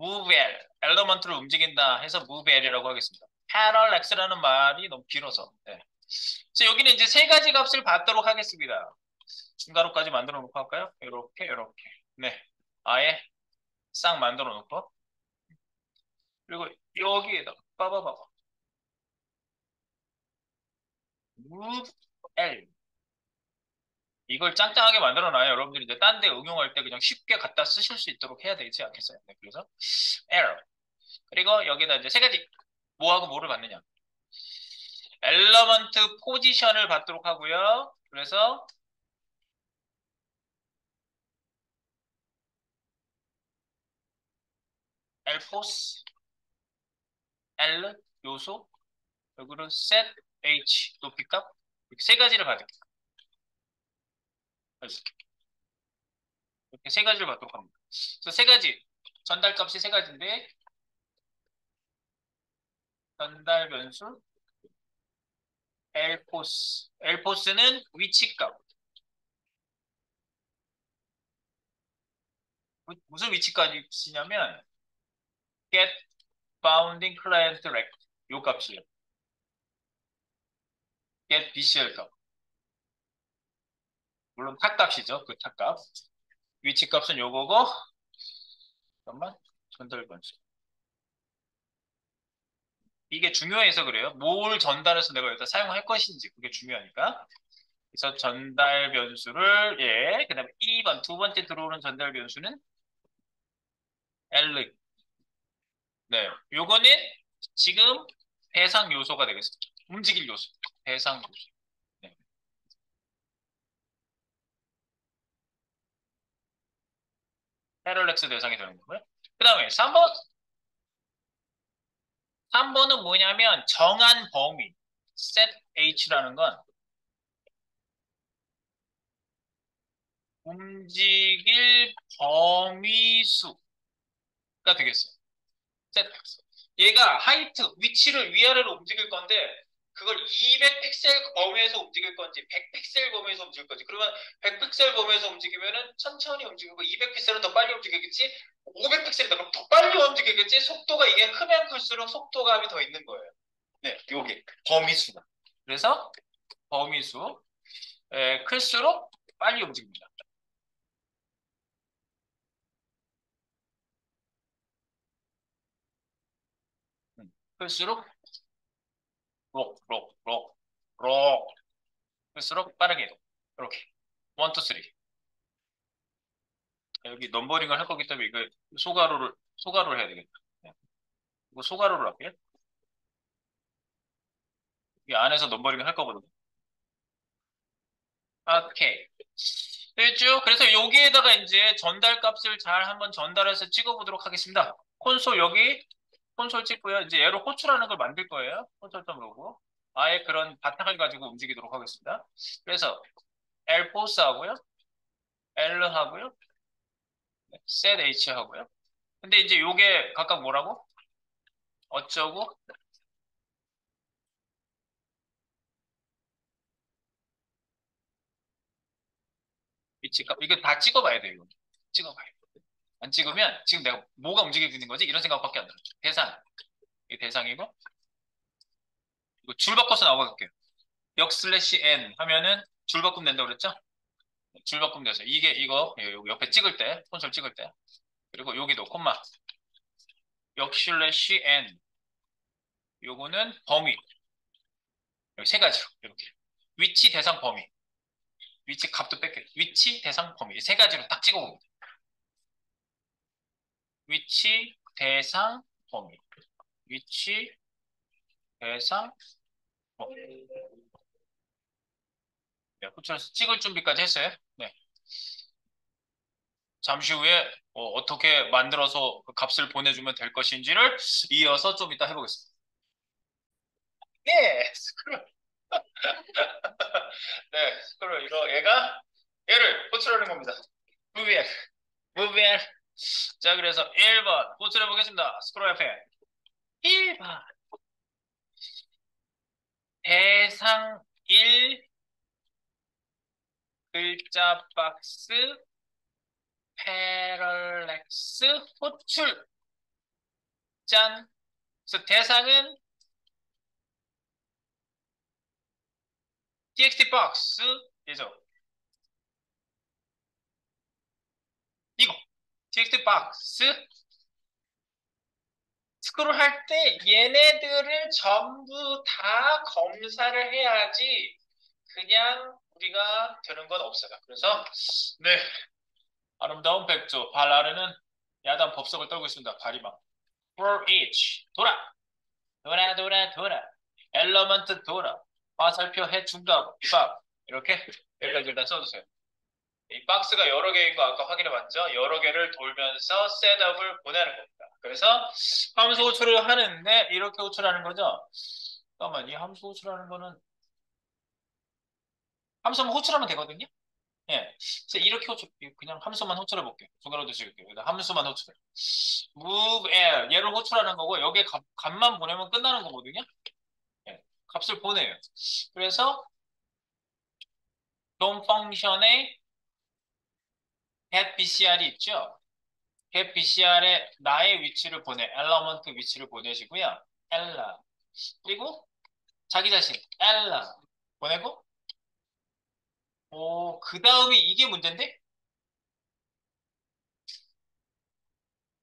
moveL, 엘러먼트를 움직인다 해서 moveL이라고 하겠습니다. parallax라는 말이 너무 길어서. 네. 그래서 여기는 이제 세 가지 값을 받도록 하겠습니다. 중괄호까지 만들어 놓고 할까요? 이렇게, 이렇게. 네. 아예 싹 만들어 놓고. 그리고 여기에다가 봐봐봐. move L. 이걸 짱짱하게 만들어놔요. 여러분들이 이제 딴 데 응용할 때 그냥 쉽게 갖다 쓰실 수 있도록 해야 되지 않겠어요? 네, 그래서 L. 그리고 여기다 이제 세 가지. 뭐하고 뭐를 받느냐. 엘러먼트 포지션을 받도록 하고요. 그래서 L 포스, L 요소, 그리고 set H 높이값 이렇게 세 가지를 받을게요. 이렇게 세 가지를 받도록 합니다. 그래서 세 가지 전달값이 세 가지인데 전달 변수 L 포스, L 포스는 위치값. 무슨 위치값이냐면 get bounding client rect 요 값이에요. get BCL 값. 물론 탑값이죠. 그 탑값. 위치값은 요거고 잠깐만 전달 변수. 이게 중요해서 그래요. 뭘 전달해서 내가 여기다 사용할 것인지 그게 중요하니까. 그래서 전달 변수를 예, 그다음에 2번 두 번째 들어오는 전달 변수는 L. 네, 요거는 지금 대상 요소가 되겠습니다. 움직일 요소, 대상 요소. 네. 패럴렉스 대상이 되는 거고요. 그다음에 3번. 3번은 뭐냐면 정한 범위. set H라는 건 움직일 범위수가 되겠어요. set. 얘가 하이트, 위치를 위아래로 움직일 건데 그걸 200픽셀 범위에서 움직일 건지 100픽셀 범위에서 움직일 건지 그러면 100픽셀 범위에서 움직이면은 천천히 움직이고 200픽셀은 더 빨리 움직이겠지 500픽셀이다 그럼 더 빨리 움직이겠지 속도가 이게 크면 클수록 속도감이 더 있는 거예요. 네, 요게 범위수가. 그래서 범위수 클수록 빨리 움직입니다. 클수록 록 클수록 빠르게 이렇게 1, 2, 3 여기 넘버링을 할 거기 때문에 이거 소가로를 해야 되겠다. 네. 이거 소가로를 할게요. 이 안에서 넘버링을 할 거거든요. 오케이. 됐죠? 그래서 여기에다가 이제 전달 값을 잘 한번 전달해서 찍어보도록 하겠습니다. 콘솔 여기 콘솔 찍고요. 이제 얘로 호출하는 걸 만들 거예요. 콘솔.로고 아예 그런 바탕을 가지고 움직이도록 하겠습니다. 그래서 L 포스 하고요. L 하고요. set H 하고요. 근데 이제 요게 각각 뭐라고? 어쩌고? 위치값. 이거 다 찍어봐야 돼요. 이거. 찍어봐요. 안 찍으면 지금 내가 뭐가 움직이고 있는 거지? 이런 생각밖에 안 들어요. 대상. 이게 대상이고 이거 줄 바꿔서 나와볼게요. 역 슬래시 n 하면은 줄 바꾸면 된다고 그랬죠? 줄 바꾸면 돼서 이게 이거 옆에 찍을 때 콘솔 찍을 때 그리고 여기도 콤마 역 슬래시 n 요거는 범위 여기 세 가지로 이렇게 위치 대상 범위 위치 값도 뺄게요. 위치 대상 범위 세 가지로 딱 찍어봅니다. 위치 대상 범위 위치 대상 범위 네, 호출해서 찍을 준비까지 했어요. 네. 잠시 후에 떻게 만들어서 그 값을 보내주면 될 것인지를 이어서 좀 이따 해보겠습니다. 네, 스크롤. 네, 스크롤 이거 얘를 호출하는 겁니다. 무비엘, 무비엘. 자, 그래서 1번 호출해 보겠습니다. 스크롤 옆에 1번 대상 1 글자 박스 패럴렉스 호출 짠. 그래서 대상은 txt 박스 예죠. 이거 txt 박스 스크롤 할 때 얘네들을 전부 다 검사를 해야지 그냥 우리가 되는 건 없어요. 그래서 네, 아름다운 백조 발 아래는 야단 법석을 떨고 있습니다. 발이 막 for each 돌아 돌아 돌아 돌아 엘러먼트 돌아 화살표 해충각 빡 이렇게 여기까지 일단 써주세요. 이 박스가 여러 개인 거 아까 확인해봤죠? 여러 개를 돌면서 셋업을 보내는 겁니다. 그래서 함수 호출을 하는데 이렇게 호출하는 거죠? 잠깐만, 이 함수 호출하는 거는 함수만 호출하면 되거든요? 예. 그래서 이렇게 호출, 그냥 함수만 호출해 볼게요. 손가락 드실게요. 함수만 호출해. move air. 얘를 호출하는 거고, 여기에 값만 보내면 끝나는 거거든요? 예. 값을 보내요. 그래서, 돔 펑션의 get BCR이 있죠? get BCR에 나의 위치를 엘러먼트 위치를 보내시고요. 엘라. 그리고 자기 자신, 엘라. 보내고, 그 다음에 이게 문제인데?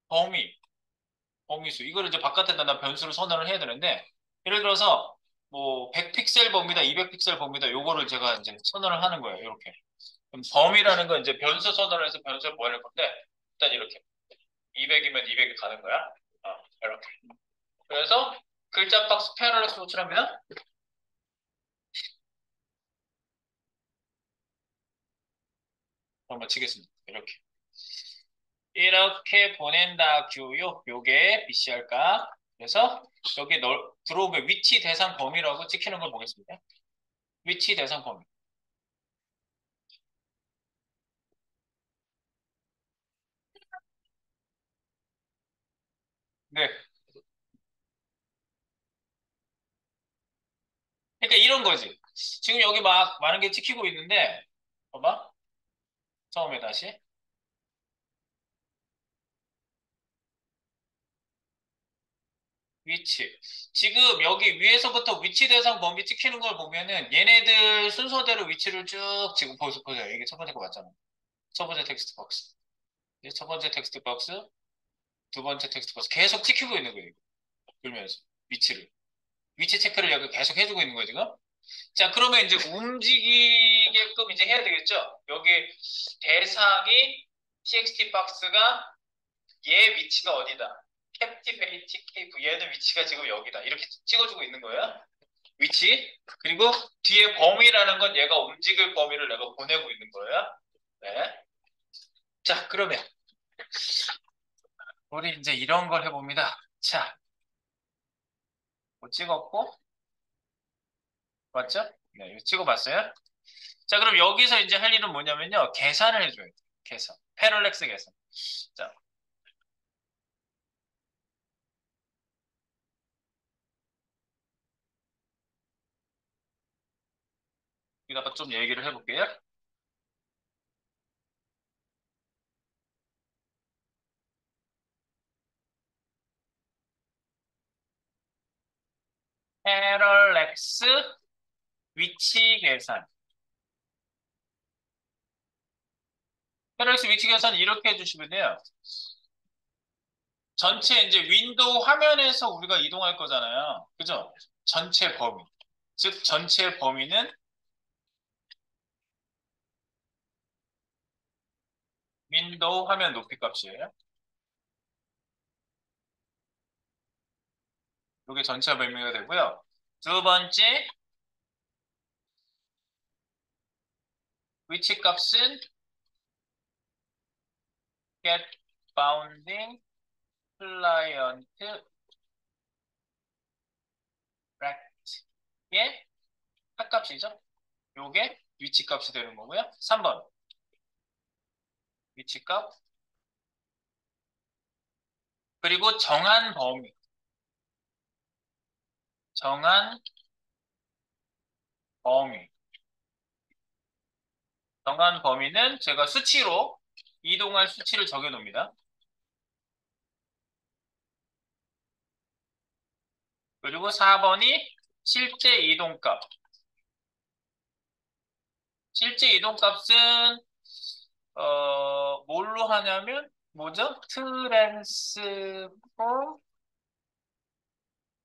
범위. 범위수. 이거를 이제 바깥에다 나 변수를 선언을 해야 되는데, 예를 들어서, 뭐, 100픽셀 범위다, 200픽셀 범위다, 요거를 제가 이제 선언을 하는 거예요. 이렇게. 그럼 범위라는 건 이제 변수 선언을 해서 변수를 보낼 건데, 일단 이렇게. 200이면 200이 가는 거야. 이렇게. 그래서, 글자 박스 패러렉스 호출합니다. 한번 치겠습니다. 이렇게. 이렇게 보낸다규요. 요게 BCR가. 그래서, 여기 들어오면 위치 대상 범위라고 찍히는 걸 보겠습니다. 위치 대상 범위. 네. 그러니까 이런 거지. 지금 여기 막 많은 게 찍히고 있는데, 봐봐. 처음에 다시. 위치. 지금 여기 위에서부터 위치 대상 범위 찍히는 걸 보면은 얘네들 순서대로 위치를 쭉 지금 보세요. 이게 첫 번째 거 맞잖아. 첫 번째 텍스트 박스. 이제 첫 번째 텍스트 박스, 두 번째 텍스트 박스. 계속 찍히고 있는 거예요. 돌면서. 위치를. 위치 체크를 여기 계속 해주고 있는 거예요, 지금. 자, 그러면 이제 움직이게끔 이제 해야 되겠죠? 여기 대상이 txt 박스가 얘 위치가 어디다? 캡티베이티 케이프 얘는 위치가 지금 여기다. 이렇게 찍어주고 있는 거예요. 위치. 그리고 뒤에 범위라는 건 얘가 움직일 범위를 내가 보내고 있는 거예요. 네. 자, 그러면 우리 이제 이런 걸 해봅니다. 자, 뭐 찍었고, 맞죠? 네, 이거 찍어봤어요. 자, 그럼 여기서 이제 할 일은 뭐냐면요. 계산을 해줘야 돼요. 계산. 패럴렉스 계산. 자, 여기다가 좀 얘기를 해볼게요. 패럴렉스 위치 계산. 패럴렉스 위치 계산 이렇게 해주시면 돼요. 전체 이제 윈도우 화면에서 우리가 이동할 거잖아요. 그죠? 전체 범위. 즉, 전체 범위는 윈도우 화면 높이 값이에요. 이게 전체 범위가 되고요. 두 번째, 위치 값은 get bounding client rect의 값이죠. 요게 위치 값이 되는 거고요. 3번, 위치 값. 그리고 정한 범위. 정한 범위. 정한 범위는 제가 수치로 이동할 수치를 적어 놓습니다. 그리고 4번이 실제 이동값. 실제 이동값은 뭘로 하냐면 뭐죠? 트랜스포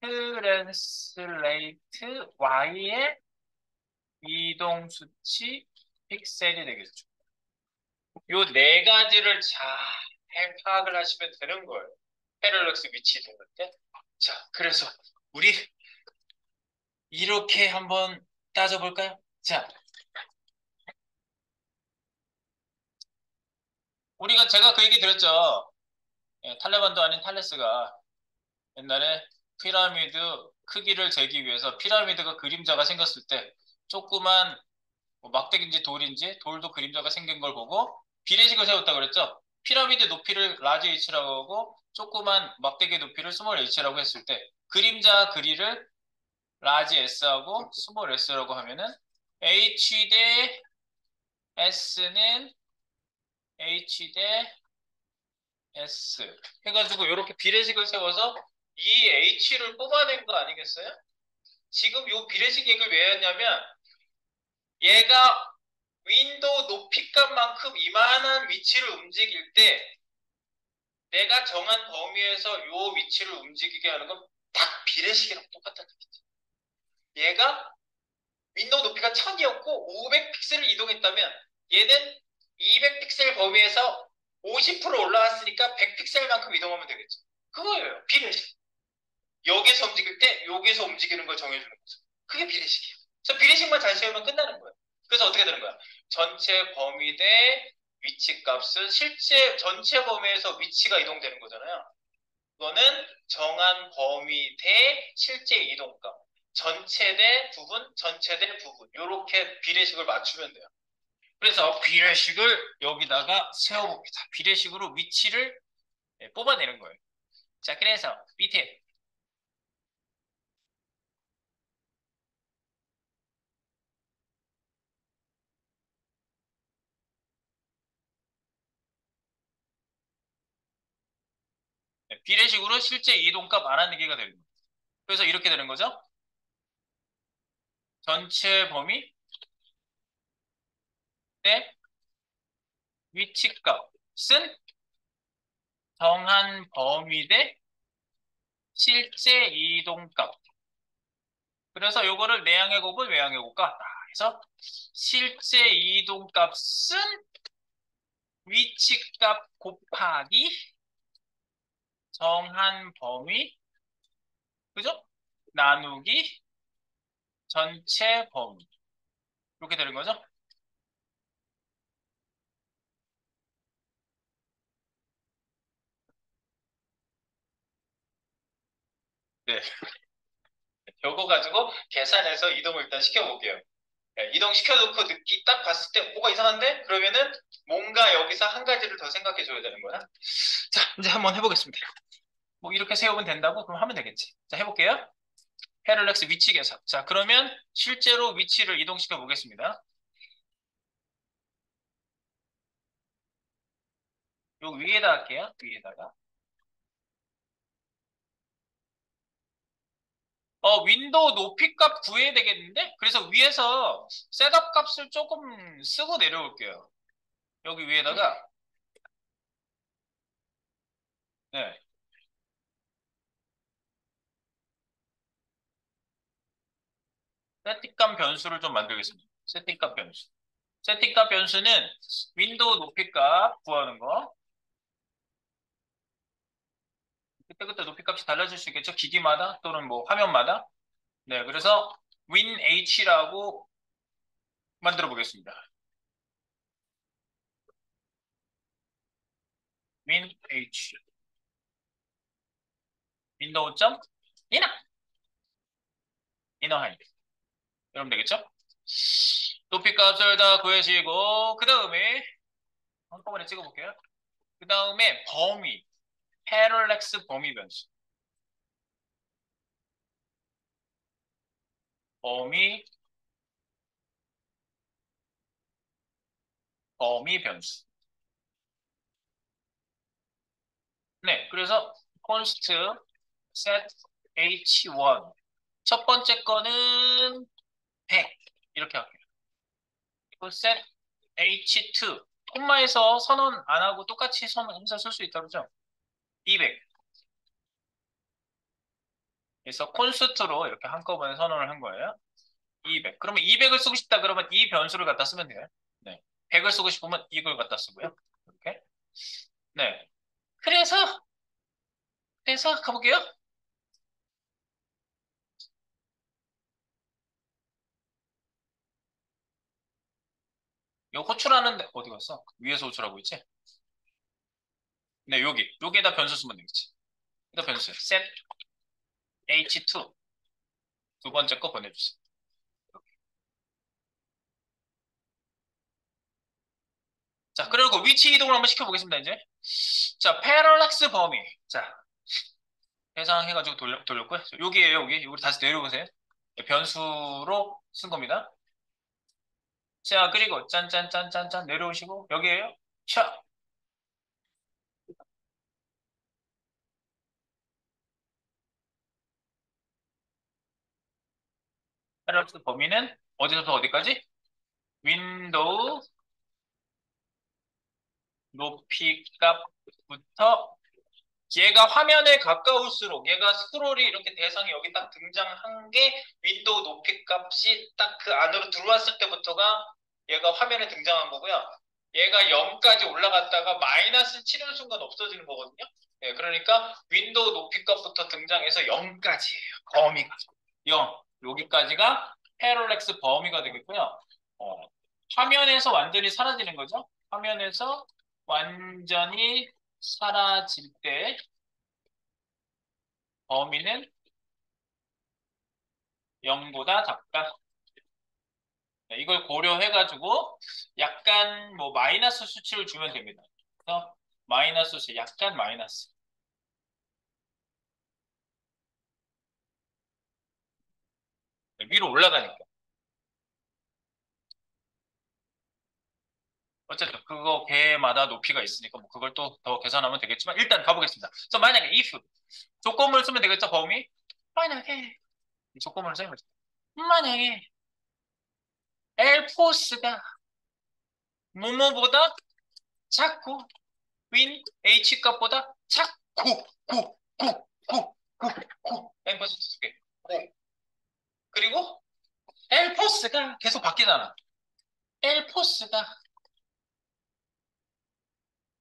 트랜슬레이트 y의 이동 수치 픽셀이 되겠죠. 요 네 가지를 잘 파악을 하시면 되는 거예요. 패럴렉스 위치 이동할 때. 자, 그래서 우리 이렇게 한번 따져볼까요? 자, 제가 그 얘기 드렸죠. 예, 탈레반도 아닌 탈레스가 옛날에 피라미드 크기를 재기 위해서 피라미드가 그림자가 생겼을 때 조그만 뭐 막대기인지 돌인지 돌도 그림자가 생긴 걸 보고 비례식을 세웠다고 그랬죠. 피라미드 높이를 라지 h라고 하고 조그만 막대기 높이를 스몰 h라고 했을 때 그림자 그리를 라지 s하고 스몰 s라고 하면은 h 대 s는 h 대 s 해가지고 이렇게 비례식을 세워서 이 h를 뽑아낸 거 아니겠어요? 지금 이 비례식 얘기를 왜 했냐면 얘가 윈도우 높이값만큼 이만한 위치를 움직일 때 내가 정한 범위에서 이 위치를 움직이게 하는 건 딱 비례식이랑 똑같다는 얘기지. 얘가 윈도우 높이가 1000이었고 500픽셀을 이동했다면 얘는 200픽셀 범위에서 50% 올라왔으니까 100픽셀만큼 이동하면 되겠죠. 그거예요. 비례식. 여기서 움직일 때 여기서 움직이는 걸 정해주는 거죠. 그게 비례식이에요. 그래서 비례식만 잘 세우면 끝나는 거예요. 그래서 어떻게 되는 거야? 전체 범위 대 위치 값은 실제 전체 범위에서 위치가 이동되는 거잖아요. 이거는 정한 범위 대 실제 이동값. 전체 대 부분, 전체 대 부분. 이렇게 비례식을 맞추면 돼요. 그래서 비례식을 여기다가 세워봅니다. 비례식으로 위치를 뽑아내는 거예요. 자, 그래서 밑에 비례식으로 실제 이동값 알아내기가 되는 거예요. 그래서 이렇게 되는 거죠. 전체 범위 대 위치값은 정한 범위 대 실제 이동값. 그래서 요거를 내항의 곱은 외항의 곱과 해서 실제 이동값은 위치값 곱하기 정한 범위, 그죠? 나누기 전체 범위. 이렇게 되는 거죠? 네. 요거 가지고 계산해서 이동을 일단 시켜볼게요. 네, 이동시켜놓고 느끼 딱 봤을 때 뭐가 이상한데? 그러면은 뭔가 여기서 한 가지를 더 생각해 줘야 되는 거야. 자, 이제 한번 해보겠습니다. 뭐 이렇게 세우면 된다고? 그럼 하면 되겠지. 자, 해볼게요. 패럴렉스 위치 계산. 자, 그러면 실제로 위치를 이동시켜 보겠습니다. 요 위에다 할게요. 위에다가. 윈도우 높이 값 구해야 되겠는데? 그래서 위에서 셋업 값을 조금 쓰고 내려올게요. 여기 위에다가, 네. 세팅값 변수를 좀 만들겠습니다. 세팅값 변수. 세팅값 변수는 윈도우 높이 값 구하는 거. 그때그때 높이 값이 달라질 수 있겠죠? 기기마다 또는 뭐 화면마다. 네, 그래서 winh라고 만들어 보겠습니다. win h 윈도우 점 이너 이너 하이 이러면 되겠죠? 높이 값을 다 구해주시고 그 다음에 한꺼번에 찍어볼게요. 그 다음에 범위 패럴렉스 범위 변수 범위 범위 변수 네 그래서 const set h1 첫 번째 거는 100 이렇게 할게요. 그리고 set h2 콤마에서 선언 안 하고 똑같이 선언해서 쓸 수 있다고 그러죠? 200 그래서 콘스트로 이렇게 한꺼번에 선언을 한 거예요. 200. 그러면 200을 쓰고 싶다 그러면 이 변수를 갖다 쓰면 돼요. 네. 100을 쓰고 싶으면 이걸 갖다 쓰고요. 이렇게. 네. 그래서 가볼게요. 요 호출하는데 어디 갔어? 위에서 호출하고 있지? 네, 여기에다 변수 쓰면 되겠지. 여기다 변수 set h2 두 번째 거 보내주세요. 자, 그리고 위치 이동을 한번 시켜보겠습니다, 이제. 자, 패럴렉스 범위. 자, 해상해가지고 돌렸고요. 여기에요, 여기. 여기 다시 내려보세요. 네, 변수로 쓴 겁니다. 자, 그리고 짠짠짠짠짠 내려오시고, 여기에요. 차. 패럴렉스 범위는 어디서부터 어디까지? 윈도우 높이 값부터 얘가 화면에 가까울수록 얘가 스크롤이 이렇게 대상이 여기 딱 등장한 게 윈도우 높이 값이 딱 그 안으로 들어왔을 때부터가 얘가 화면에 등장한 거고요. 얘가 0까지 올라갔다가 마이너스 치는 순간 없어지는 거거든요. 예, 그러니까 윈도우 높이 값부터 등장해서 0까지예요. 범위가. 0. 여기까지가 패럴렉스 범위가 되겠고요. 어, 화면에서 완전히 사라지는 거죠. 화면에서 완전히 사라질 때 범위는 0보다 작다. 네, 이걸 고려해가지고 약간 뭐 마이너스 수치를 주면 됩니다. 그래서 마이너스 수, 약간 마이너스. 네, 위로 올라가니까. 어쨌든 그거 개마다 높이가 있으니까 뭐 그걸 또 더 계산하면 되겠지만 일단 가보겠습니다. 그래서 만약에 if 조건문을 쓰면 되겠죠, 범위? 만약에 이 조건문을 쓰면 되죠. 만약에 L포스가 뭐뭐보다 작고 윈 H 값보다 작고 구 엠퍼스 두 개. 네. 그리고 L포스가 계속 바뀌잖아. L포스가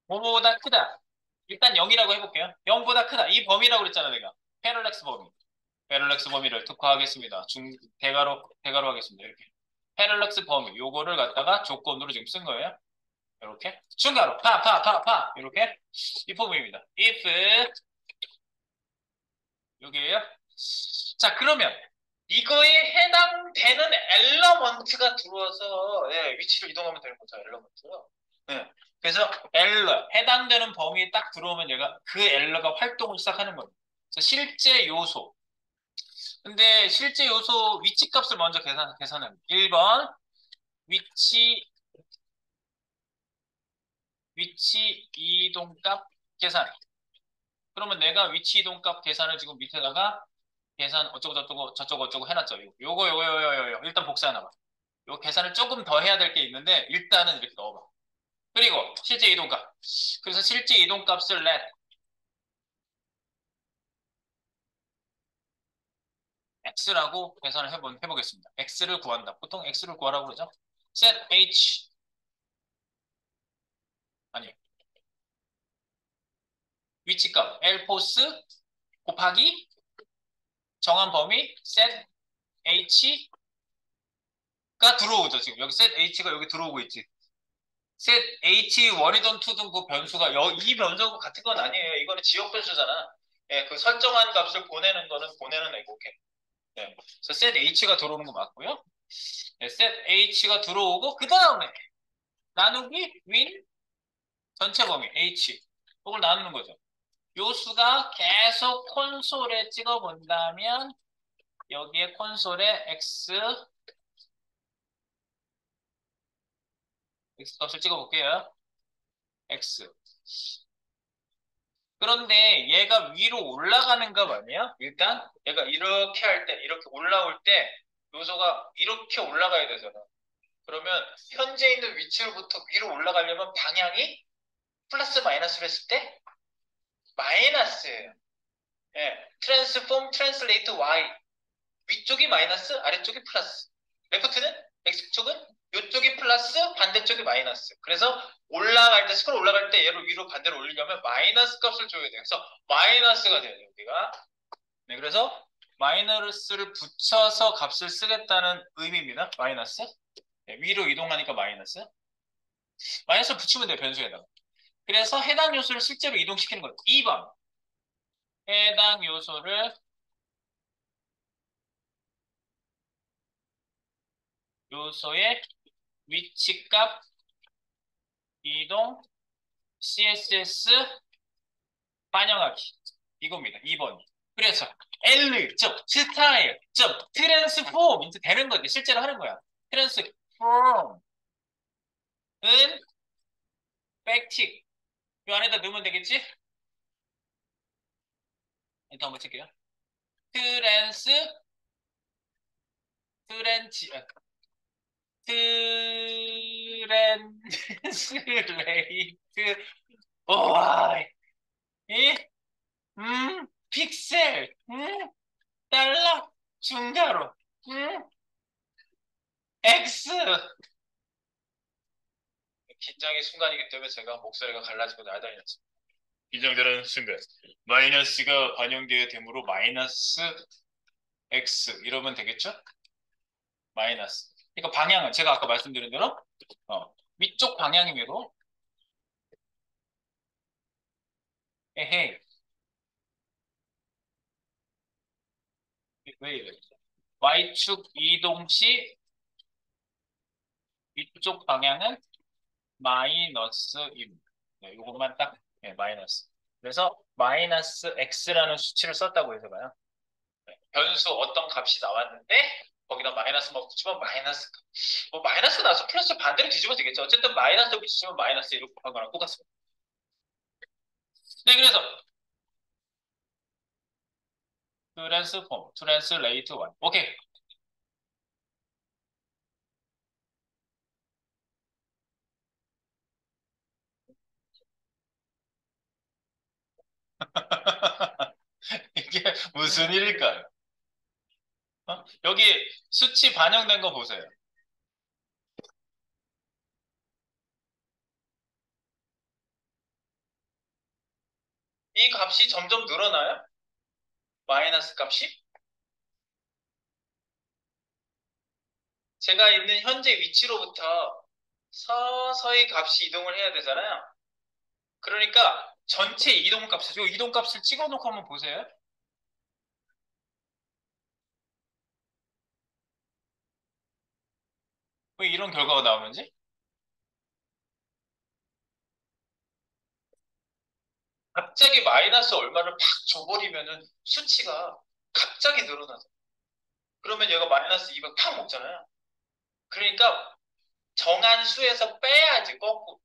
뭐뭐보다 크다. 일단 0이라고 해볼게요. 0보다 크다. 이 범위라고 그랬잖아, 내가. 패럴렉스 범위. 패럴렉스 범위를 특화하겠습니다. 대괄호 하겠습니다. 이렇게. 패럴렉스 범위. 요거를 갖다가 조건으로 지금 쓴 거예요. 이렇게. 중괄호. 이렇게. 이 범위입니다. if 여기에요. 자, 그러면 이거에 해당되는 엘러먼트가 들어와서 예, 위치를 이동하면 되는 거죠. 엘러먼트요. 네. 그래서 해당되는 범위에 딱 들어오면 얘가 그 엘러가 활동을 시작하는 거예요. 그래서 실제 요소. 근데 실제 요소 위치 값을 먼저 계산합니다. 1번 위치 이동값 계산. 그러면 내가 위치 이동값 계산을 지금 밑에다가 계산 어쩌고 저쩌고 저쩌고 저쩌고 해놨죠. 요거 일단 복사해놔봐. 요 계산을 조금 더 해야 될 게 있는데 일단은 이렇게 넣어봐. 그리고 실제 이동값. 그래서 실제 이동값을 let x라고 계산을 해보겠습니다. x를 구한다. 보통 x를 구하라고 그러죠. set h 아니 위치값 l포스 곱하기 정한 범위 set h가 들어오죠. 지금 여기 set h가 여기 들어오고 있지. set h1이든 2든 그 변수가 이 변수하고 같은 건 아니에요. 이거는 지역 변수잖아. 예, 그 설정한 값을 보내는 거는 보내는 애고. 네. 그래서 set h가 들어오는 거 맞고요. 네, set h가 들어오고 그 다음에 나누기 win 전체 범위 h 이걸 나누는 거죠. 요 수가 계속 콘솔에 찍어 본다면 여기에 콘솔에 x 값을 찍어 볼게요. x. 그런데 얘가 위로 올라가는가 말이야. 일단 얘가 이렇게 할 때, 이렇게 올라올 때 요소가 이렇게 올라가야 되잖아. 그러면 현재 있는 위치로부터 위로 올라가려면 방향이 플러스 마이너스로 했을 때 마이너스예요. 예, 트랜스폼, 트랜슬레이트 Y. 위쪽이 마이너스, 아래쪽이 플러스. 레프트는 X쪽은 이쪽이 플러스, 반대쪽이 마이너스. 그래서 올라갈 때, 스크롤 올라갈 때 얘를 위로 반대로 올리려면 마이너스 값을 줘야 돼요. 그래서 마이너스가 돼요, 여기가. 네, 그래서 마이너스를 붙여서 값을 쓰겠다는 의미입니다. 마이너스. 네, 위로 이동하니까 마이너스. 마이너스를 붙이면 돼요, 변수에다가. 그래서 해당 요소를 실제로 이동시키는 거예요. 2번. 해당 요소의 위치값 이동 CSS 반영하기. 이겁니다. 2번. 그래서 L, 즉 스타일, 즉 트랜스폼 이제 되는 거지. 실제로 하는 거야. 트랜스폼은 백틱. 이 안에다 넣으면 되겠지? 일단 한번 칠게요. 트랜지, 트랜스레이트, 와, 이, 픽셀, 달러, 중괄호, X. 긴장의 순간이기 때문에 제가 목소리가 갈라지고 날아다녔습니다. 긴장되는 순간. 마이너스가 반영되어야 되므로 마이너스 X 이러면 되겠죠? 마이너스. 그러니까 방향은 제가 아까 말씀드린 대로 위쪽 방향이므로 에헤이 왜 이래? Y축 이동 시 위쪽 방향은 마이너스입니다. 네, 이것만 딱 마이너스. 그래서 마이너스 x라는 수치를 썼다고 해서 봐요. 네, 변수 어떤 값이 나왔는데 거기다 마이너스만 붙이면 마이너스 값. 뭐 마이너스 나서 플러스 반대로 뒤집어도 되겠죠. 어쨌든 마이너스 붙이면 마이너스 이렇게 한 거랑 똑같습니다. 네, 그래서 트랜스폼, 트랜스레이트 원. 오케이. 이게 무슨 일일까요? 여기 수치 반영된 거 보세요. 이 값이 점점 늘어나요? 마이너스 값이? 제가 있는 현재 위치로부터 서서히 값이 이동을 해야 되잖아요. 그러니까 전체 이동값을, 이 이동값을 찍어놓고 한번 보세요. 왜 이런 결과가 나오는지? 갑자기 마이너스 얼마를 팍 줘버리면은 수치가 갑자기 늘어나죠. 그러면 얘가 마이너스 200 팍 먹잖아요. 그러니까 정한 수에서 빼야지, 거꾸로.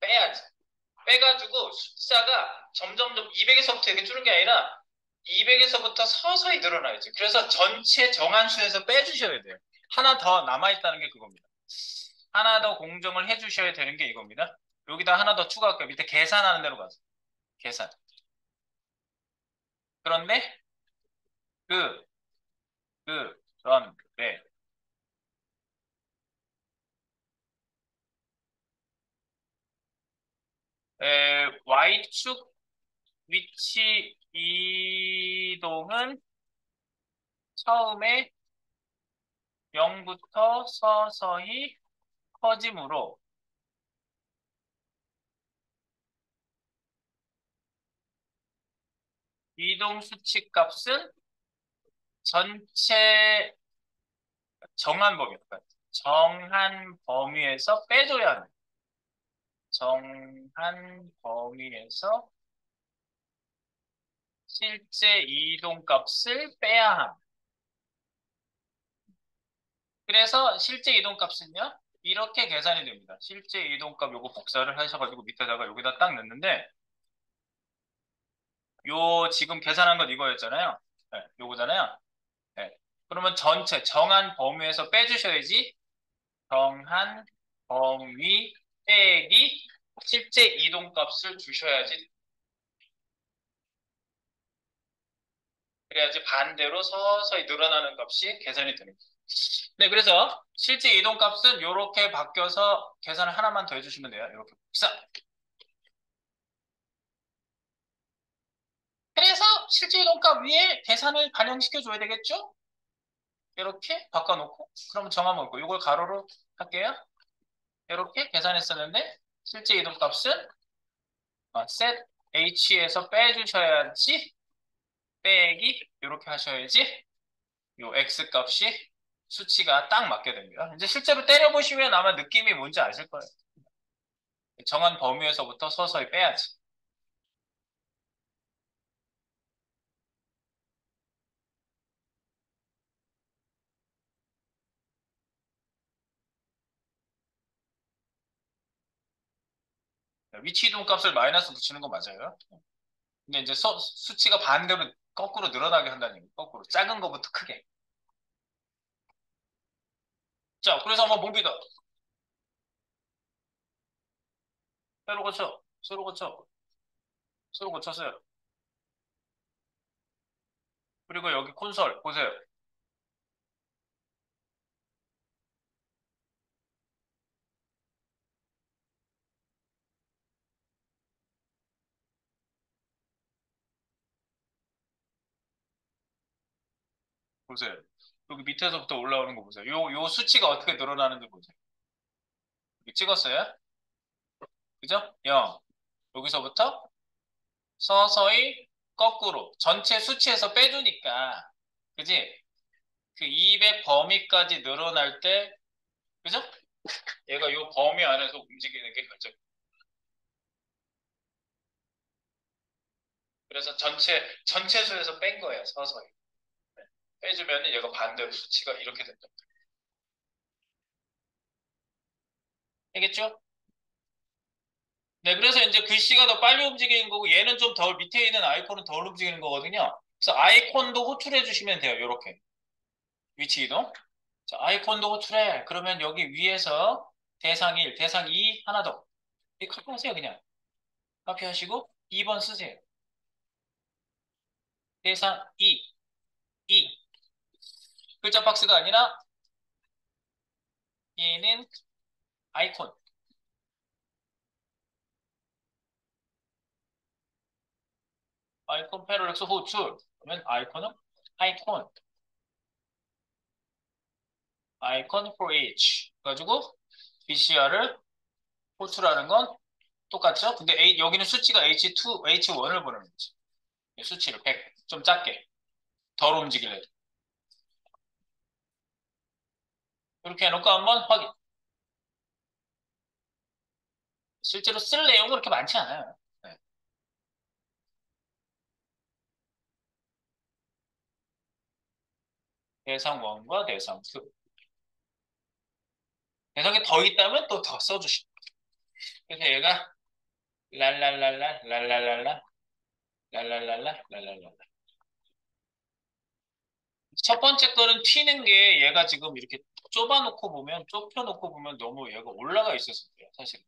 빼야지. 빼가지고 숫자가 점점점 200에서부터 이렇게 줄는 게 아니라 200에서부터 서서히 늘어나야지. 그래서 전체 정한수에서 빼주셔야 돼요. 하나 더 남아있다는 게 그겁니다. 하나 더 공정을 해주셔야 되는 게 이겁니다. 여기다 하나 더 추가할게요. 밑에 계산하는 대로 가서. 계산. 그런데 그, 그런데 Y축 위치 이동은 처음에 0부터 서서히 커지므로 이동 수치 값은 전체 정한 범위, 정한 범위에서 빼줘야 하는, 정한 범위에서 실제 이동 값을 빼야 함. 그래서 실제 이동 값은요, 이렇게 계산이 됩니다. 실제 이동 값 요거 복사를 하셔가지고 밑에다가 여기다 딱 넣는데, 요 지금 계산한 건 이거였잖아요. 네, 요거잖아요. 네. 그러면 전체 정한 범위에서 빼주셔야지 정한 범위 빼기 실제 이동값을 주셔야지. 그래야지 반대로 서서히 늘어나는 값이 계산이 되는 거예요. 네, 그래서 실제 이동값은 이렇게 바뀌어서 계산을 하나만 더 해주시면 돼요. 이렇게 복사. 그래서 실제 이동값 위에 계산을 반영시켜 줘야 되겠죠? 이렇게 바꿔놓고 그러면 정하면 있고 이걸 가로로 할게요. 이렇게 계산했었는데 실제 이동값은 set h에서 빼주셔야지 빼기 이렇게 하셔야지 요 x 값이 수치가 딱 맞게 됩니다. 이제 실제로 때려보시면 아마 느낌이 뭔지 아실 거예요. 정한 범위에서부터 서서히 빼야지. 위치 이동값을 마이너스 붙이는 건 맞아요. 근데 이제 수치가 반대로 거꾸로 늘어나게 한다는 얘기. 거꾸로 작은 거부터 크게. 자, 그래서 한번 봅니다. 새로 고쳐, 새로 고쳐, 새로 고쳤어요. 그리고 여기 콘솔 보세요. 보세요. 여기 밑에서부터 올라오는 거 보세요. 요 수치가 어떻게 늘어나는지 보세요. 여기 찍었어요? 그죠? 0. 여기서부터 서서히 거꾸로 전체 수치에서 빼주니까, 그지? 그 200 범위까지 늘어날 때, 그죠? 얘가 요 범위 안에서 움직이는 게 결정. 그래서 전체 수에서 뺀 거예요, 서서히. 빼주면 얘가 반대로 수치가 이렇게 된다. 알겠죠? 네, 그래서 이제 글씨가 더 빨리 움직이는 거고 얘는 좀 덜 밑에 있는 아이콘은 덜 움직이는 거거든요. 그래서 아이콘도 호출해 주시면 돼요. 이렇게 위치 이동. 자, 아이콘도 호출해. 그러면 여기 위에서 대상 1, 대상 2 하나 더. 이 카피하세요 그냥. 카피하시고 2번 쓰세요. 대상 2, 2. 글자 박스가 아니라 얘는 아이콘. 아이콘 패러렉스 호출. 그러면 아이콘은 아이콘. 아이콘 for each. 가지고 BCR을 호출하는 건 똑같죠? 근데 여기는 수치가 H2, H1을 보내는 거지. 수치를 100, 좀 작게. 덜 움직이려. 이렇게 해놓고 한번 확인. 실제로 쓸 내용은 그렇게 많지 않아요. 네. 대상 1과 대상 2. 대상이 더 있다면 또 더 써주시고. 그래서 얘가 랄랄랄라, 랄랄랄라, 랄랄랄라, 랄랄랄라. 첫 번째 거는 튀는 게 얘가 지금 이렇게 좁아놓고 보면, 좁혀놓고 보면 너무 얘가 올라가 있어서 그래요, 사실.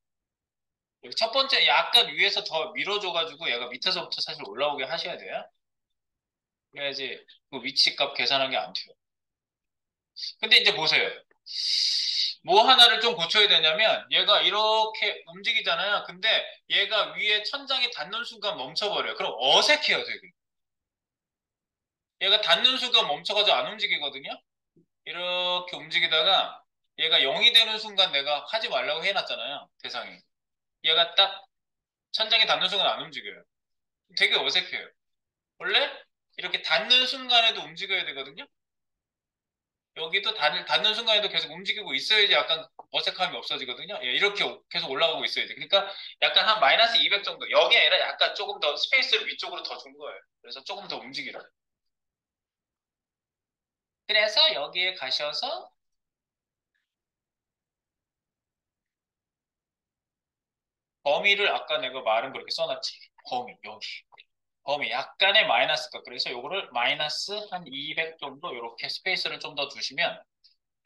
첫 번째 약간 위에서 더 밀어줘가지고 얘가 밑에서부터 사실 올라오게 하셔야 돼요. 그래야지 그 위치값 계산한 게 안 튀어. 근데 이제 보세요. 뭐 하나를 좀 고쳐야 되냐면 얘가 이렇게 움직이잖아요. 근데 얘가 위에 천장에 닿는 순간 멈춰버려요. 그럼 어색해요, 되게. 얘가 닿는 순간 멈춰가지고 안 움직이거든요. 이렇게 움직이다가 얘가 0이 되는 순간 내가 하지 말라고 해놨잖아요. 대상이. 얘가 딱 천장에 닿는 순간 안 움직여요. 되게 어색해요. 원래 이렇게 닿는 순간에도 움직여야 되거든요. 여기도 닿는 순간에도 계속 움직이고 있어야지 약간 어색함이 없어지거든요. 예, 이렇게 계속 올라가고 있어야 돼. 그러니까 약간 한 마이너스 200 정도. 여기 아니라 약간 조금 더 스페이스를 위쪽으로 더 준 거예요. 그래서 조금 더 움직이라. 그래서 여기에 가셔서 범위를 아까 내가 말은 그렇게 써놨지. 범위, 여기. 범위 약간의 마이너스가. 그래서 요거를 마이너스 한 200 정도 이렇게 스페이스를 좀 더 두시면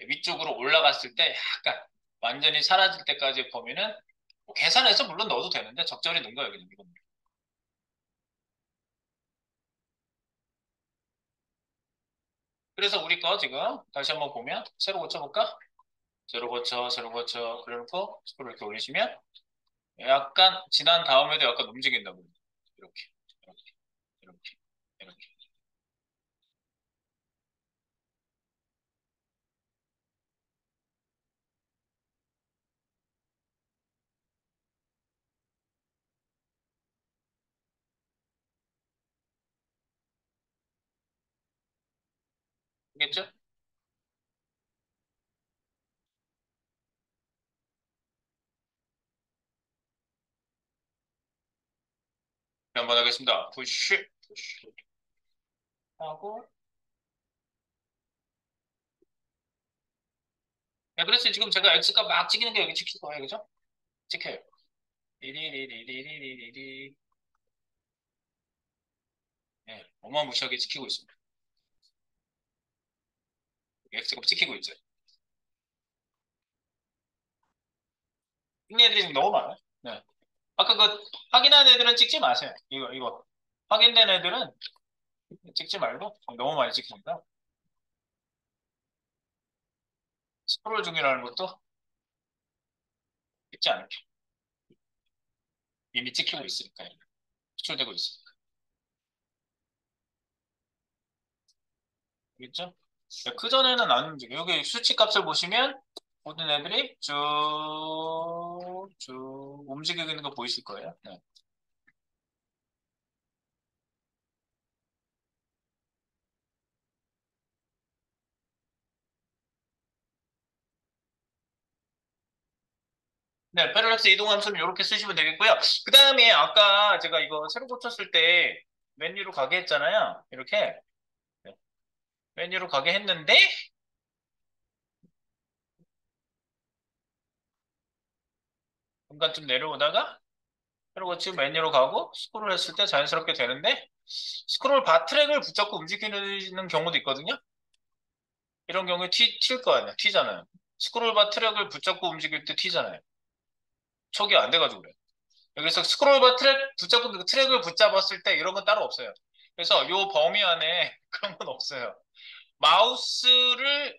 위쪽으로 올라갔을 때 약간 완전히 사라질 때까지 범위는 뭐 계산해서 물론 넣어도 되는데 적절히 넣은 거예요, 그냥 이건. 그래서 우리 거 지금 다시 한번 보면 새로 고쳐볼까? 새로 고쳐, 새로 고쳐. 그래놓고 스크롤 이렇게 올리시면 약간 지난 다음에도 약간 움직인다고. 이렇게, 이렇게, 이렇게, 이렇게. 알겠죠? 네, 한번 하겠습니다. 푸쉬, 푸쉬 하고. 네, 그래서 지금 제가 X가 막 찍히는 게 여기 찍힐 거예요. 그죠? 찍혀요. 리리리리리리리리. 네, 어마무시하게 찍히고 있습니다. X가 찍히고 있죠. 찍는 애들이 지금 너무 많아요. 네. 아까 그 확인한 애들은 찍지 마세요. 이거. 확인된 애들은 찍지 말고 너무 많이 찍히니까. 스크롤 중이라는 것도 찍지 않을게. 이미 찍히고 있으니까. 추출되고 있으니까. 알겠죠? 그전에는 안 움직여요. 여기 수치 값을 보시면 모든 애들이 쭉 움직이고 있는 거 보이실 거예요. 네. 네, 패럴렉스 이동함수는 이렇게 쓰시면 되겠고요. 그 다음에 아까 제가 이거 새로 고쳤을 때 메뉴로 가게 했잖아요. 이렇게 네, 메뉴로 가게 했는데 중간쯤 내려오다가 새로 고치 메뉴로 가고 스크롤 했을 때 자연스럽게 되는데 스크롤 바 트랙을 붙잡고 움직이는 경우도 있거든요. 이런 경우에 튈 거 아니야. 튀잖아요. 스크롤 바 트랙을 붙잡고 움직일 때 튀잖아요. 촉이 안 돼가지고 그래. 여기서 스크롤 바 트랙 붙잡고 그 트랙을 붙잡았을 때 이런 건 따로 없어요. 그래서 요 범위 안에 그런 건 없어요. 마우스를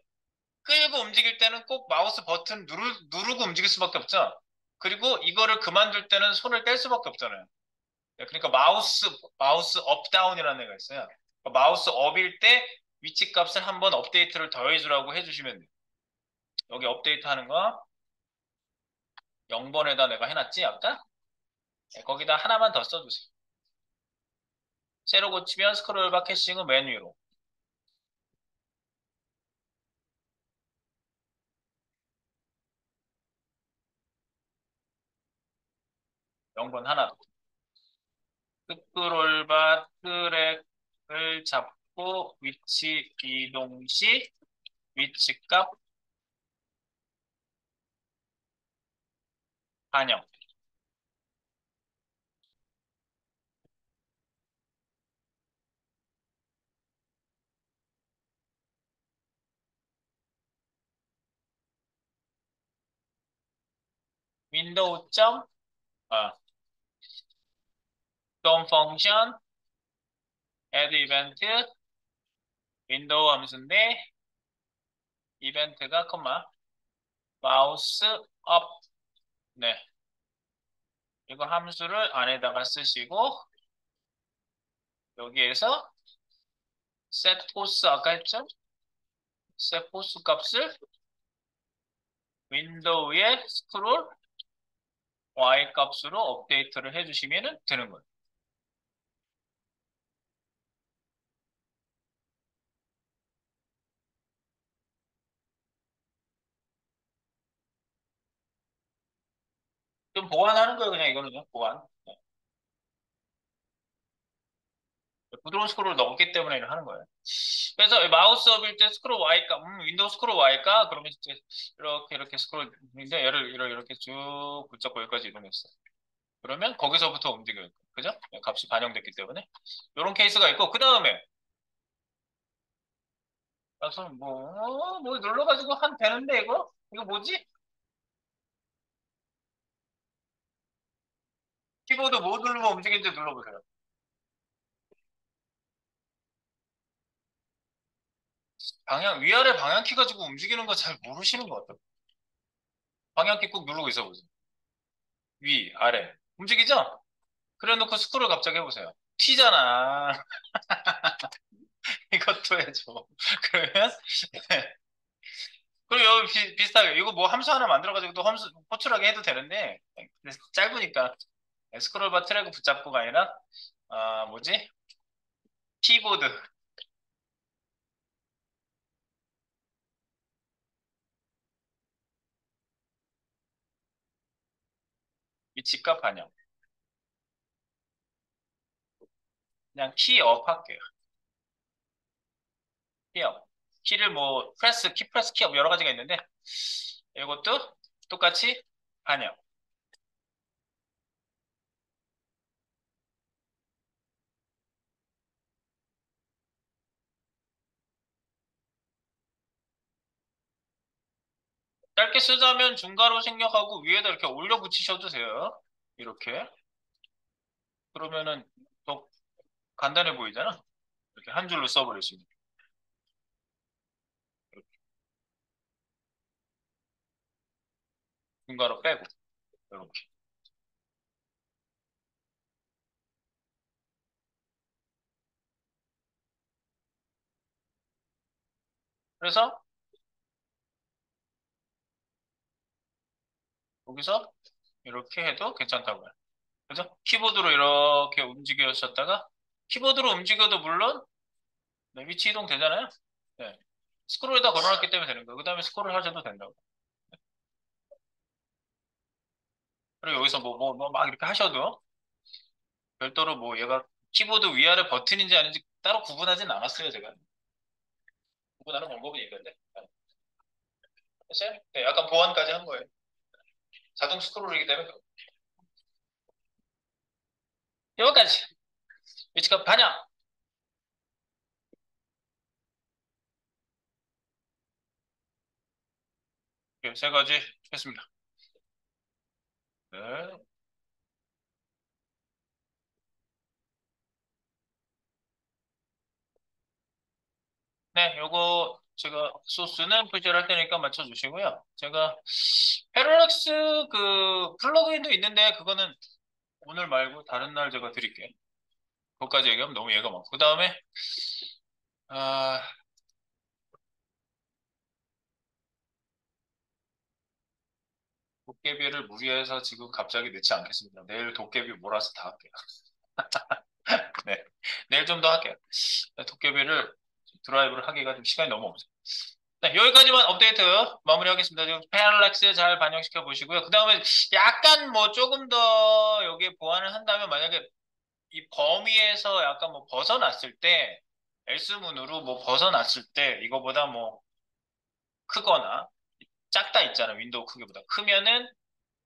끌고 움직일 때는 꼭 마우스 버튼 누르고 움직일 수밖에 없죠. 그리고 이거를 그만둘 때는 손을 뗄 수밖에 없잖아요. 그러니까 마우스 업 다운이라는 애가 있어요. 그러니까 마우스 업일 때 위치 값을 한번 업데이트를 더해주라고 해주시면 돼요. 여기 업데이트 하는 거 0번에다 내가 해놨지 아까? 네, 거기다 하나만 더 써주세요. 새로 고치면 스크롤바 캐싱은 맨 위로 0번 하나 더. 스크롤바 트랙을 잡고 위치 이동 시 위치 값 반영. 윈도우 점 아, 점 펑션 add 이벤트 윈도우 함수인데 이벤트가 컴마 마우스 업 네. 이거 함수를 안에다가 쓰시고 여기에서 set 포스 아까 했죠? set 포스 값을 윈도우의 스크롤 Y 값으로 업데이트를 해주시면 되는 거예요. 좀 보완하는 거예요, 그냥 이거는요, 보완. 네. 부드러운 스크롤을 넣었기 때문에 이렇게 하는 거예요. 그래서 마우스 업일 때 스크롤 Y가, 윈도우 스크롤 Y가, 그러면 이제 이렇게 스크롤인데 얘를 이렇게 쭉 붙잡고 여기까지 이동했어요. 그러면 거기서부터 움직여요. 그죠? 네, 값이 반영됐기 때문에. 이런 케이스가 있고, 그 다음에, 그래서 뭐 눌러가지고 한 되는데, 이거? 이거 뭐지? 키보드 뭐 누르면 움직이는지 눌러보세요. 위아래 방향키 가지고 움직이는 거 잘 모르시는 것 같아요. 방향키 꾹 누르고 있어 보세요. 위, 아래. 움직이죠? 그래 놓고 스크롤 갑자기 해보세요. 튀잖아. 이것도 해줘. 그러면, 네. 그리고 여기 비슷하게, 이거 뭐 함수 하나 만들어가지고 또 함수, 호출하게 해도 되는데, 근데 짧으니까, 스크롤 바 트래그 붙잡고가 아니라, 뭐지? 키보드, 위치값 반영. 그냥 키업 할게요. 키업. 키를 뭐, 프레스, 키업 여러 가지가 있는데, 이것도 똑같이 반영. 짧게 쓰자면 중괄호 생략하고 위에다 이렇게 올려 붙이셔도 돼요. 이렇게. 그러면은 더 간단해 보이잖아. 이렇게 한 줄로 써버릴 수 있는. 이렇게 중괄호 빼고. 이렇게. 그래서 여기서 이렇게 해도 괜찮다고요. 그래서 키보드로 이렇게 움직여셨다가 키보드로 움직여도 물론 네, 위치 이동 되잖아요. 네. 스크롤에다 걸어놨기 때문에 되는 거예요. 그 다음에 스크롤 하셔도 된다고. 그리고 여기서 뭐 막 이렇게 하셔도 별도로 뭐 얘가 키보드 위아래 버튼인지 아닌지 따로 구분하진 않았어요, 제가. 구분하는 방법은 있는데. 됐어요? 네, 약간 보완까지 한 거예요. 자동 스크롤이기 때문에. 여기까지. 위치가 반영. 네, 세 가지 했습니다. 네. 요거 제가 소스는 표시를 할 테니까 맞춰주시고요. 제가 패럴렉스 그 플러그인도 있는데 그거는 오늘 말고 다른 날 제가 드릴게요. 그것까지 얘기하면 너무 얘가 많고. 그 다음에 아, 도깨비를 무리해서 지금 갑자기 넣지 않겠습니다. 내일 도깨비 몰아서 다 할게요. 네. 내일 좀 더 할게요. 도깨비를 드라이브를 하기가 좀 시간이 너무 없어요. 네, 여기까지만 업데이트 마무리하겠습니다. 지금 패럴렉스 잘 반영시켜 보시고요. 그 다음에 약간 뭐 조금 더 여기에 보완을 한다면 만약에 이 범위에서 약간 뭐 벗어났을 때 엘스문으로 뭐 벗어났을 때 이거보다 뭐 크거나 작다 있잖아. 윈도우 크기보다 크면은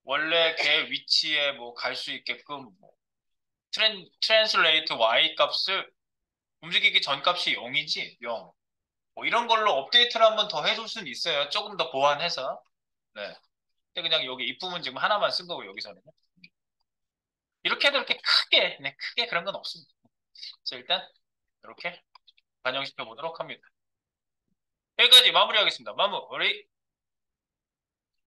원래 걔 위치에 뭐 갈 수 있게끔 뭐 트랜슬레이트 Y 값을 움직이기 전 값이 0이지 0. 뭐 이런 걸로 업데이트를 한번 더 해줄 수는 있어요. 조금 더 보완해서. 네. 근데 그냥 여기 이 부분 지금 하나만 쓴 거고 여기서는 이렇게 해도 이렇게 크게 네, 크게 그런 건 없습니다. 그래서 일단 이렇게 반영시켜 보도록 합니다. 여기까지 마무리하겠습니다. 마무리.